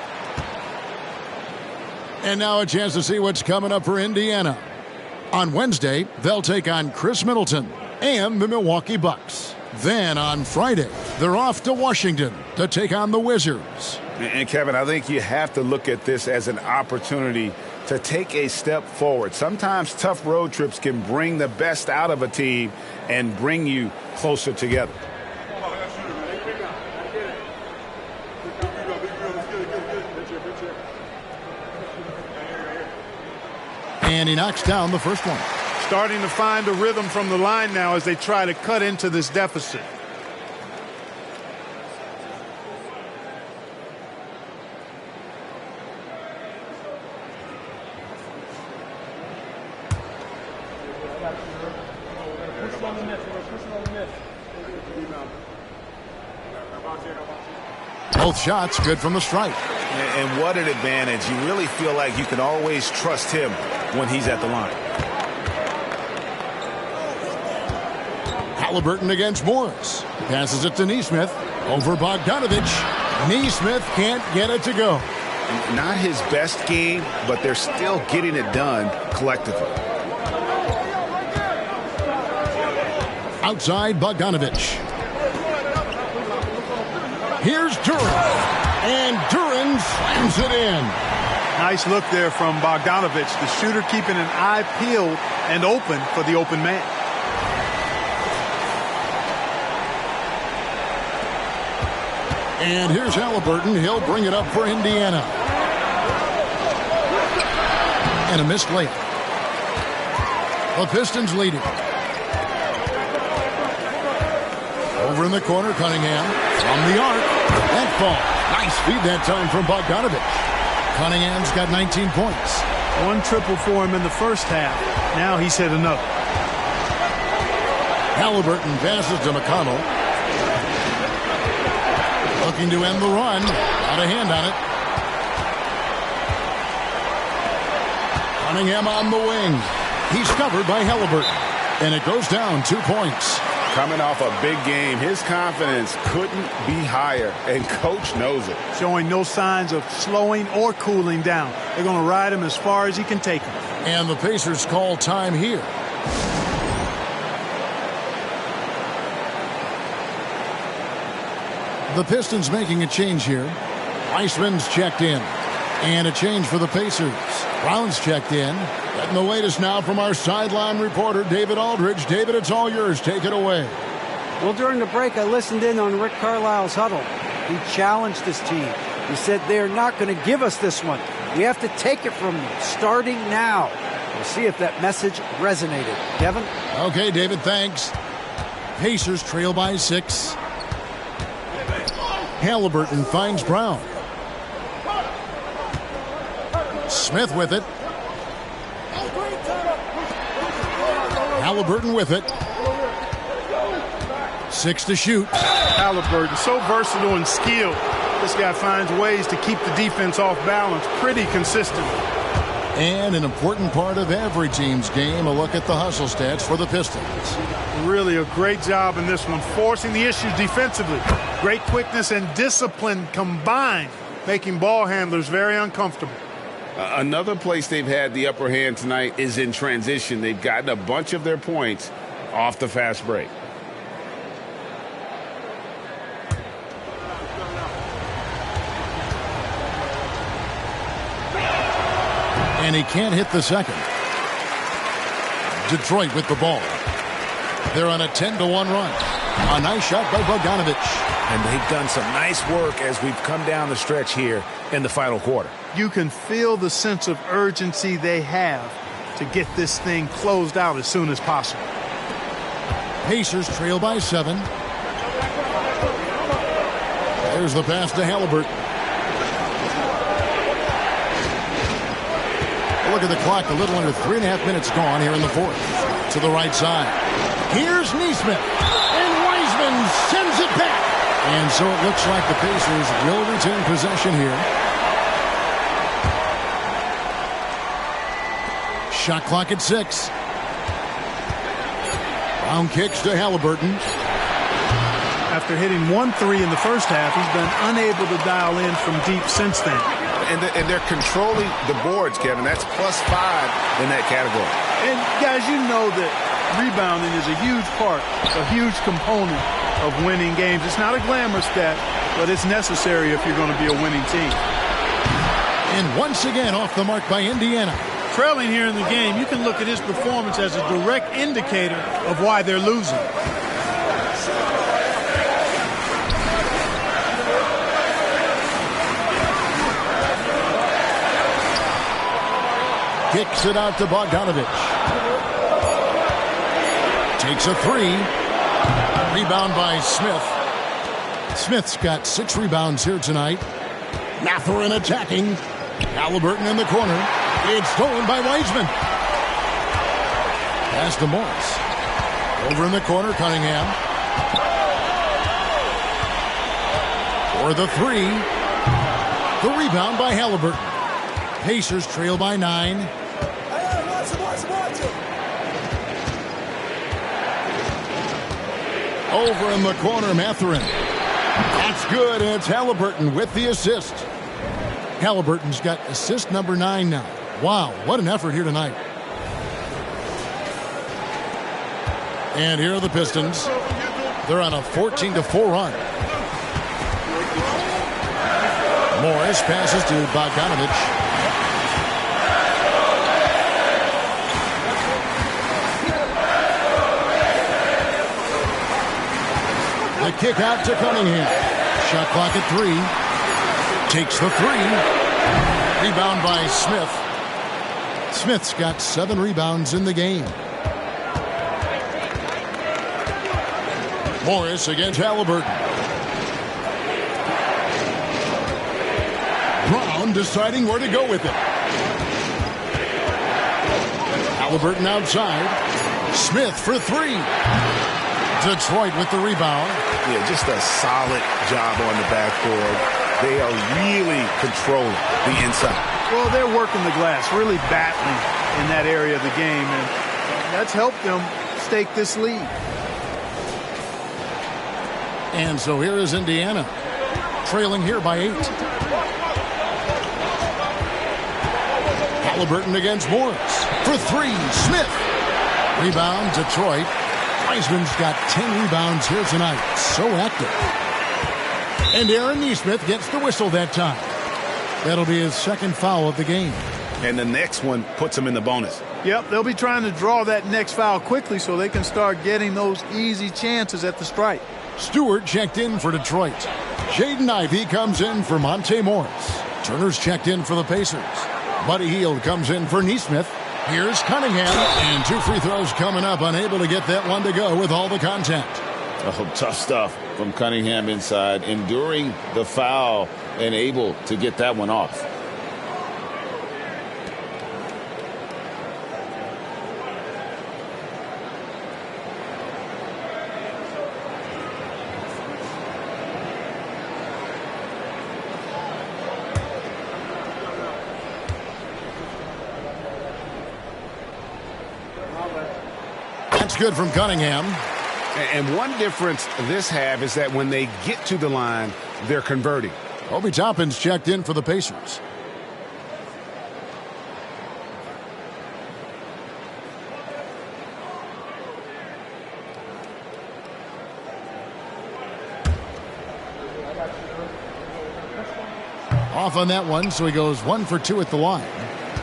And now a chance to see what's coming up for Indiana. On Wednesday, they'll take on Chris Middleton and the Milwaukee Bucks. Then on Friday, they're off to Washington to take on the Wizards. And Kevin, I think you have to look at this as an opportunity to take a step forward. Sometimes tough road trips can bring the best out of a team and bring you closer together. And he knocks down the first one. Starting to find a rhythm from the line now as they try to cut into this deficit. Both shots good from the strike. And what an advantage. You really feel like you can always trust him when he's at the line. Halliburton against Morris. Passes it to Nesmith. Over Bogdanovic. Nesmith can't get it to go. Not his best game, but they're still getting it done collectively. Outside Bogdanovic. Here's Duran. And Duran slams it in. Nice look there from Bogdanovich, the shooter keeping an eye peeled and open for the open man. And here's Halliburton. He'll bring it up for Indiana. And a missed layup. The Pistons leading. Over in the corner, Cunningham. From the arc. That ball. Nice feed that time from Bogdanovich. Cunningham's got 19 points. One triple for him in the first half. Now he's hit another. Halliburton passes to McConnell. Looking to end the run. Got a hand on it. Cunningham on the wing. He's covered by Halliburton. And it goes down 2 points. Coming off a big game, his confidence couldn't be higher, and coach knows it. Showing no signs of slowing or cooling down. They're going to ride him as far as he can take him. And the Pacers call time here. The Pistons making a change here. Weissman's checked in. And a change for the Pacers. Brown's checked in. Getting the latest now from our sideline reporter, David Aldridge. David, it's all yours. Take it away. Well, during the break, I listened in on Rick Carlisle's huddle. He challenged his team. He said they're not going to give us this one. We have to take it from them, starting now. We'll see if that message resonated. Kevin? Okay, David, thanks. Pacers trail by 6. Halliburton finds Brown. Smith with it. Halliburton with it. 6 to shoot. Halliburton, so versatile and skilled. This guy finds ways to keep the defense off balance pretty consistently. And an important part of every team's game, a look at the hustle stats for the Pistons. Really a great job in this one, forcing the issues defensively. Great quickness and discipline combined, making ball handlers very uncomfortable. Another place they've had the upper hand tonight is in transition. They've gotten a bunch of their points off the fast break. And he can't hit the second. Detroit with the ball. They're on a 10-1 run. A nice shot by Bogdanovich. And they've done some nice work as we've come down the stretch here in the final quarter. You can feel the sense of urgency they have to get this thing closed out as soon as possible. Pacers trail by 7. There's the pass to Halliburton. Look at the clock, a little under 3.5 minutes gone here in the fourth. To the right side. Here's Nesmith. And Wiseman sends it back. And so it looks like the Pacers will retain possession here. Shot clock at 6. Brown kicks to Halliburton. After hitting 1-3 in the first half, he's been unable to dial in from deep since then. And they're controlling the boards, Kevin. That's +5 in that category. And guys, you know that rebounding is a huge part, a huge component of winning games. It's not a glamour stat, but it's necessary if you're going to be a winning team. And once again off the mark by Indiana. Trailing here in the game, you can look at his performance as a direct indicator of why they're losing. Kicks it out to Bogdanovich. Takes a 3. Rebound by Smith. Smith's got 6 rebounds here tonight. Mathurin attacking. Halliburton in the corner. It's stolen by Wiseman. Pass to Morris. Over in the corner, Cunningham. For the 3. The rebound by Halliburton. Pacers trail by 9. Over in the corner, Mathurin. That's good, and it's Halliburton with the assist. Halliburton's got assist number 9 now. Wow, what an effort here tonight. And here are the Pistons. They're on a 14-4 run. Morris passes to Bogdanovich. The kick out to Cunningham. Shot clock at 3. Takes the 3. Rebound by Smith. Smith's got 7 rebounds in the game. Morris against Halliburton. Brown deciding where to go with it. Halliburton outside. Smith for 3. Detroit with the rebound. Yeah, just a solid job on the backboard. They are really controlling the inside. Well, they're working the glass, really battling in that area of the game, and that's helped them stake this lead. And so here is Indiana, trailing here by 8. Halliburton against Morris for 3. Smith. Rebound, Detroit. Wiseman's got 10 rebounds here tonight. So active. And Aaron Nesmith gets the whistle that time. That'll be his second foul of the game. And the next one puts him in the bonus. Yep, they'll be trying to draw that next foul quickly so they can start getting those easy chances at the stripe. Stewart checked in for Detroit. Jaden Ivey comes in for Monte Morris. Turner's checked in for the Pacers. Buddy Hield comes in for Nesmith. Here's Cunningham, and 2 free throws coming up, unable to get that one to go with all the contact. Oh, tough stuff from Cunningham inside, enduring the foul and able to get that one off. That's good from Cunningham. And one difference this half is that when they get to the line, they're converting. Obi Toppin's checked in for the Pacers. Off on that one, so he goes 1 for 2 at the line.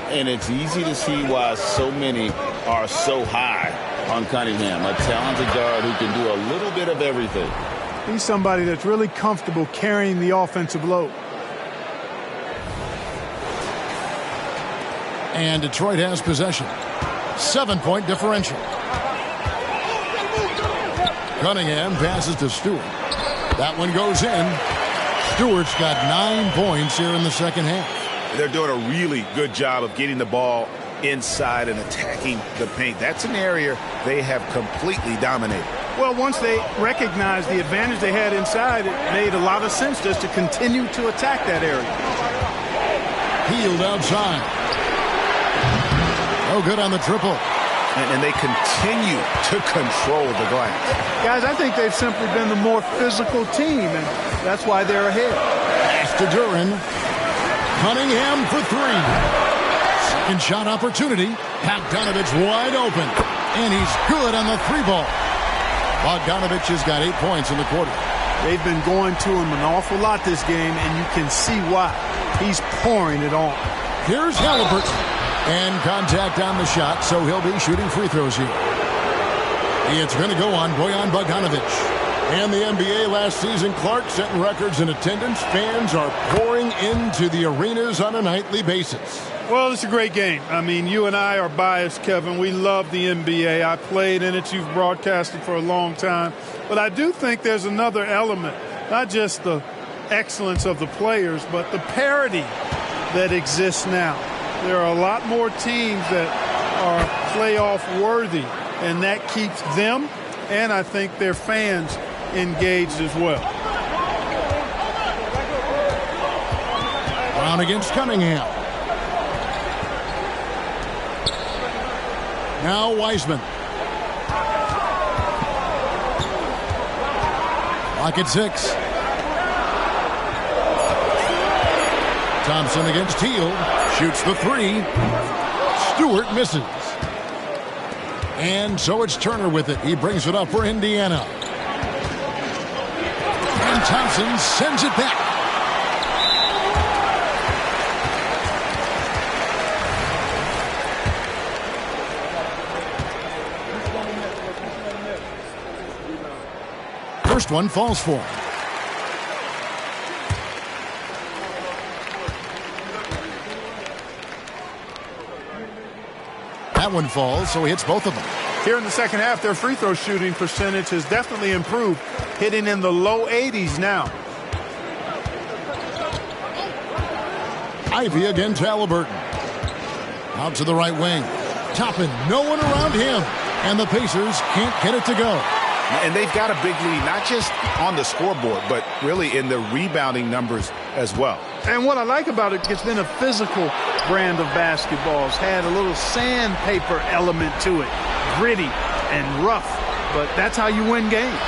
And it's easy to see why so many are so high on Cunningham, a talented guard who can do a little bit of everything. He's somebody that's really comfortable carrying the offensive load. And Detroit has possession. 7-point differential. Cunningham passes to Stewart. That one goes in. Stewart's got 9 points here in the second half. They're doing a really good job of getting the ball inside and attacking the paint. That's an area they have completely dominated. Well, once they recognized the advantage they had inside, it made a lot of sense just to continue to attack that area. Hield outside. No good on the triple. And they continue to control the glass. Guys, I think they've simply been the more physical team, and that's why they're ahead. Pass to Duran. Cunningham for 3. Second shot opportunity. Bogdanovich wide open. And he's good on the 3-ball. Bogdanovich has got 8 points in the quarter. They've been going to him an awful lot this game, and you can see why. He's pouring it on. Here's Halliburton. And contact on the shot, so he'll be shooting free throws here. It's going to go on Bojan Bogdanovich. And the NBA last season, Clark setting records in attendance. Fans are pouring into the arenas on a nightly basis. Well, it's a great game. I mean, you and I are biased, Kevin. We love the NBA. I played in it. You've broadcasted for a long time. But I do think there's another element, not just the excellence of the players, but the parity that exists now. There are a lot more teams that are playoff worthy, and that keeps them and I think their fans engaged as well. Brown against Cunningham. Now Wiseman. Clock at 6. Thompson against Hield. Shoots the 3. Stewart misses. And so it's Turner with it. He brings it up for Indiana. And Thompson sends it back. first one falls for him. That one falls, so he hits both of them. Here in the second half, their free throw shooting percentage has definitely improved, hitting in the low 80s now. Ivy against Halliburton. Out to the right wing. Toppin, no one around him. And the Pacers can't get it to go. And they've got a big lead, not just on the scoreboard, but really in the rebounding numbers as well. And what I like about it, it's been a physical brand of basketball. It's had a little sandpaper element to it. Gritty and rough, but that's how you win games.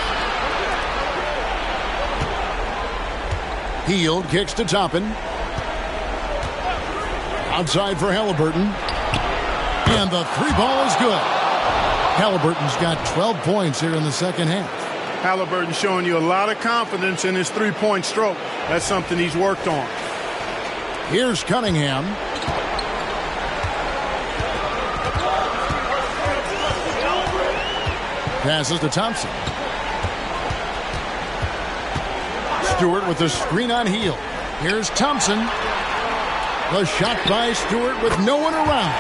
Hield kicks to Toppin. Outside for Halliburton. And the three ball is good. Halliburton's got 12 points here in the second half. Halliburton showing you a lot of confidence in his three-point stroke. That's something he's worked on. Here's Cunningham. Passes to Thompson. Stewart with the screen on Hield. Here's Thompson. The shot by Stewart with no one around.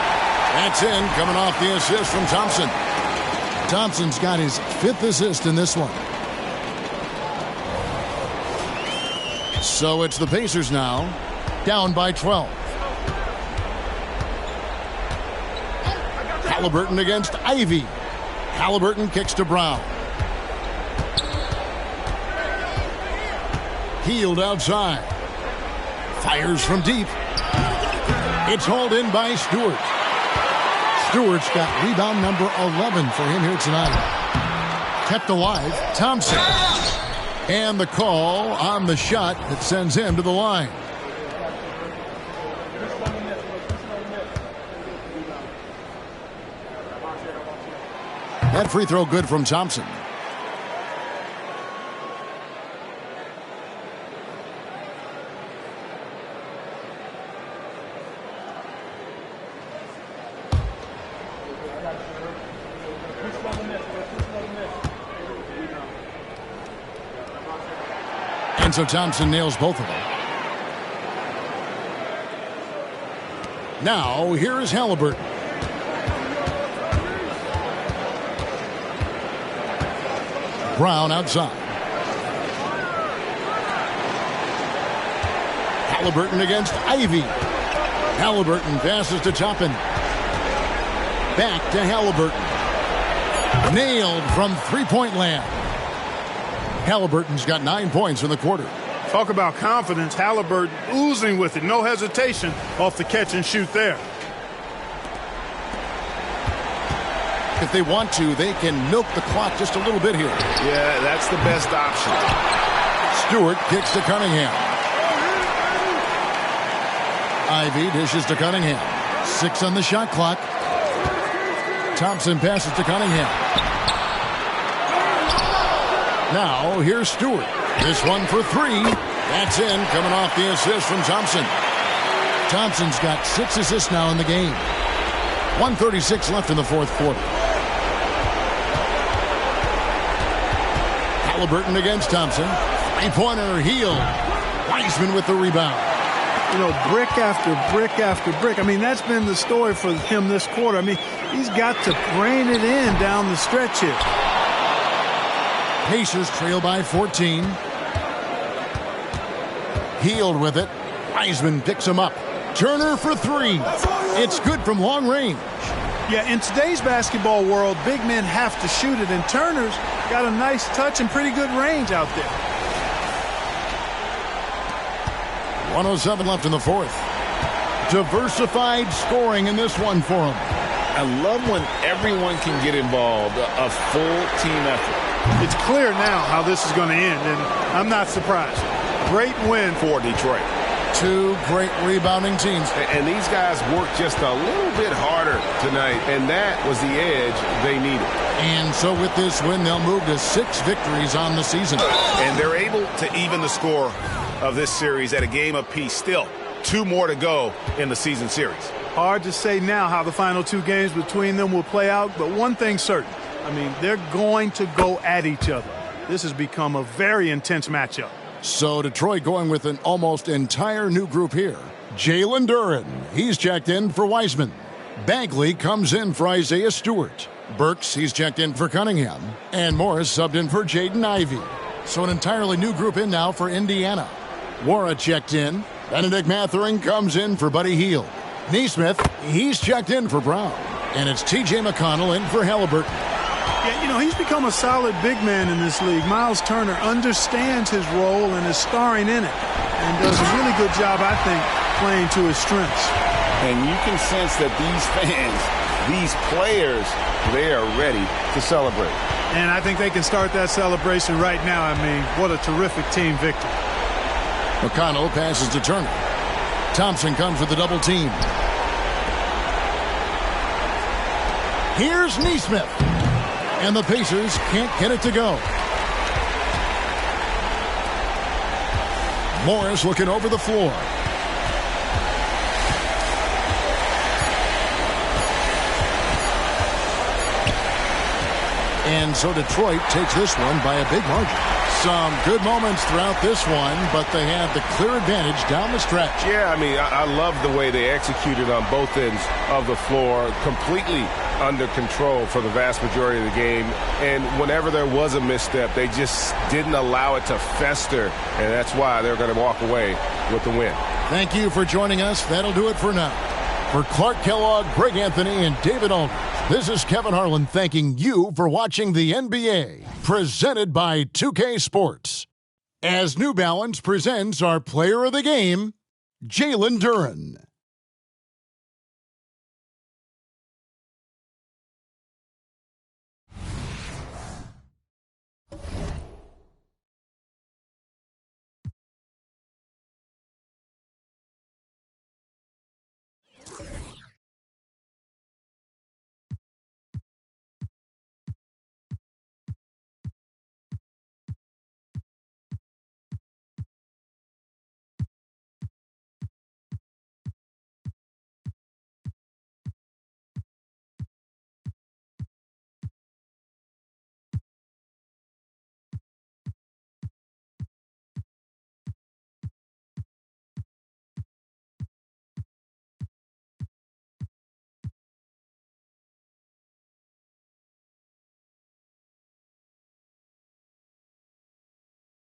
That's in, coming off the assist from Thompson. Thompson's got his 5th assist in this one. So it's the Pacers now, down by 12. Halliburton against Ivy. Halliburton kicks to Brown. Hield outside. Fires from deep. It's hauled in by Stewart. Stewart's got rebound number 11 for him here tonight. Kept alive, Thompson. And the call on the shot that sends him to the line. That free throw good from Thompson. And so Thompson nails both of them. Now, here is Halliburton. Brown outside. Halliburton against Ivy. Halliburton passes to Toppin. Back to Halliburton. Nailed from three-point land. Halliburton's got 9 points in the quarter. Talk about confidence. Halliburton oozing with it. No hesitation off the catch and shoot there. If they want to, they can milk the clock just a little bit here. Yeah, that's the best option. Stewart kicks to Cunningham. Ivy dishes to Cunningham. 6 on the shot clock. Thompson passes to Cunningham. Now, here's Stewart. This one for 3. That's in, coming off the assist from Thompson. Thompson's got 6 assists now in the game. 1:36 left in the fourth quarter. Halliburton against Thompson. Three-pointer, Hield. Wiseman with the rebound. You know, brick after brick after brick. I mean, that's been the story for him this quarter. I mean, he's got to rein it in down the stretch here. Pacers trail by 14. Hield with it. Wiseman picks him up. Turner for 3. It's good from long range. Yeah, in today's basketball world, big men have to shoot it, and Turner's got a nice touch and pretty good range out there. 1:07 left in the fourth. Diversified scoring in this one for him. I love when everyone can get involved, a full team effort. It's clear now how this is going to end, and I'm not surprised. Great win for Detroit. 2 great rebounding teams. And these guys worked just a little bit harder tonight, and that was the edge they needed. And so with this win, they'll move to 6 victories on the season. And they're able to even the score of this series at a game apiece. Still, 2 more to go in the season series. Hard to say now how the final 2 games between them will play out, but one thing's certain. I mean, they're going to go at each other. this has become a very intense matchup. So Detroit going with an almost entire new group here. Jalen Duren, he's checked in for Wiseman. Bagley comes in for Isaiah Stewart. Burks, he's checked in for Cunningham. And Morris subbed in for Jaden Ivey. So an entirely new group in now for Indiana. Wara checked in. Benedict Mathurin comes in for Buddy Hield. Neesmith, he's checked in for Brown. And it's T.J. McConnell in for Halliburton. Yeah, you know, he's become a solid big man in this league. Miles Turner understands his role and is starring in it. And does a really good job, I think, playing to his strengths. And you can sense that these fans, these players, they are ready to celebrate. And I think they can start that celebration right now. I mean, what a terrific team victory. McConnell passes to Turner. Thompson comes with the double team. Here's Neesmith. And the Pacers can't get it to go. Morris looking over the floor. And so Detroit takes this one by a big margin. Some good moments throughout this one, but they have the clear advantage down the stretch. Yeah, I mean, I love the way they executed on both ends of the floor, completely under control for the vast majority of the game. And whenever there was a misstep, they just didn't allow it to fester, and that's why they're going to walk away with the win. Thank you for joining us. That'll do it for now. For Clark Kellogg, Greg Anthony, and David Aldridge, this is Kevin Harlan thanking you for watching the NBA, presented by 2K Sports. As New Balance presents our player of the game, Jalen Duren.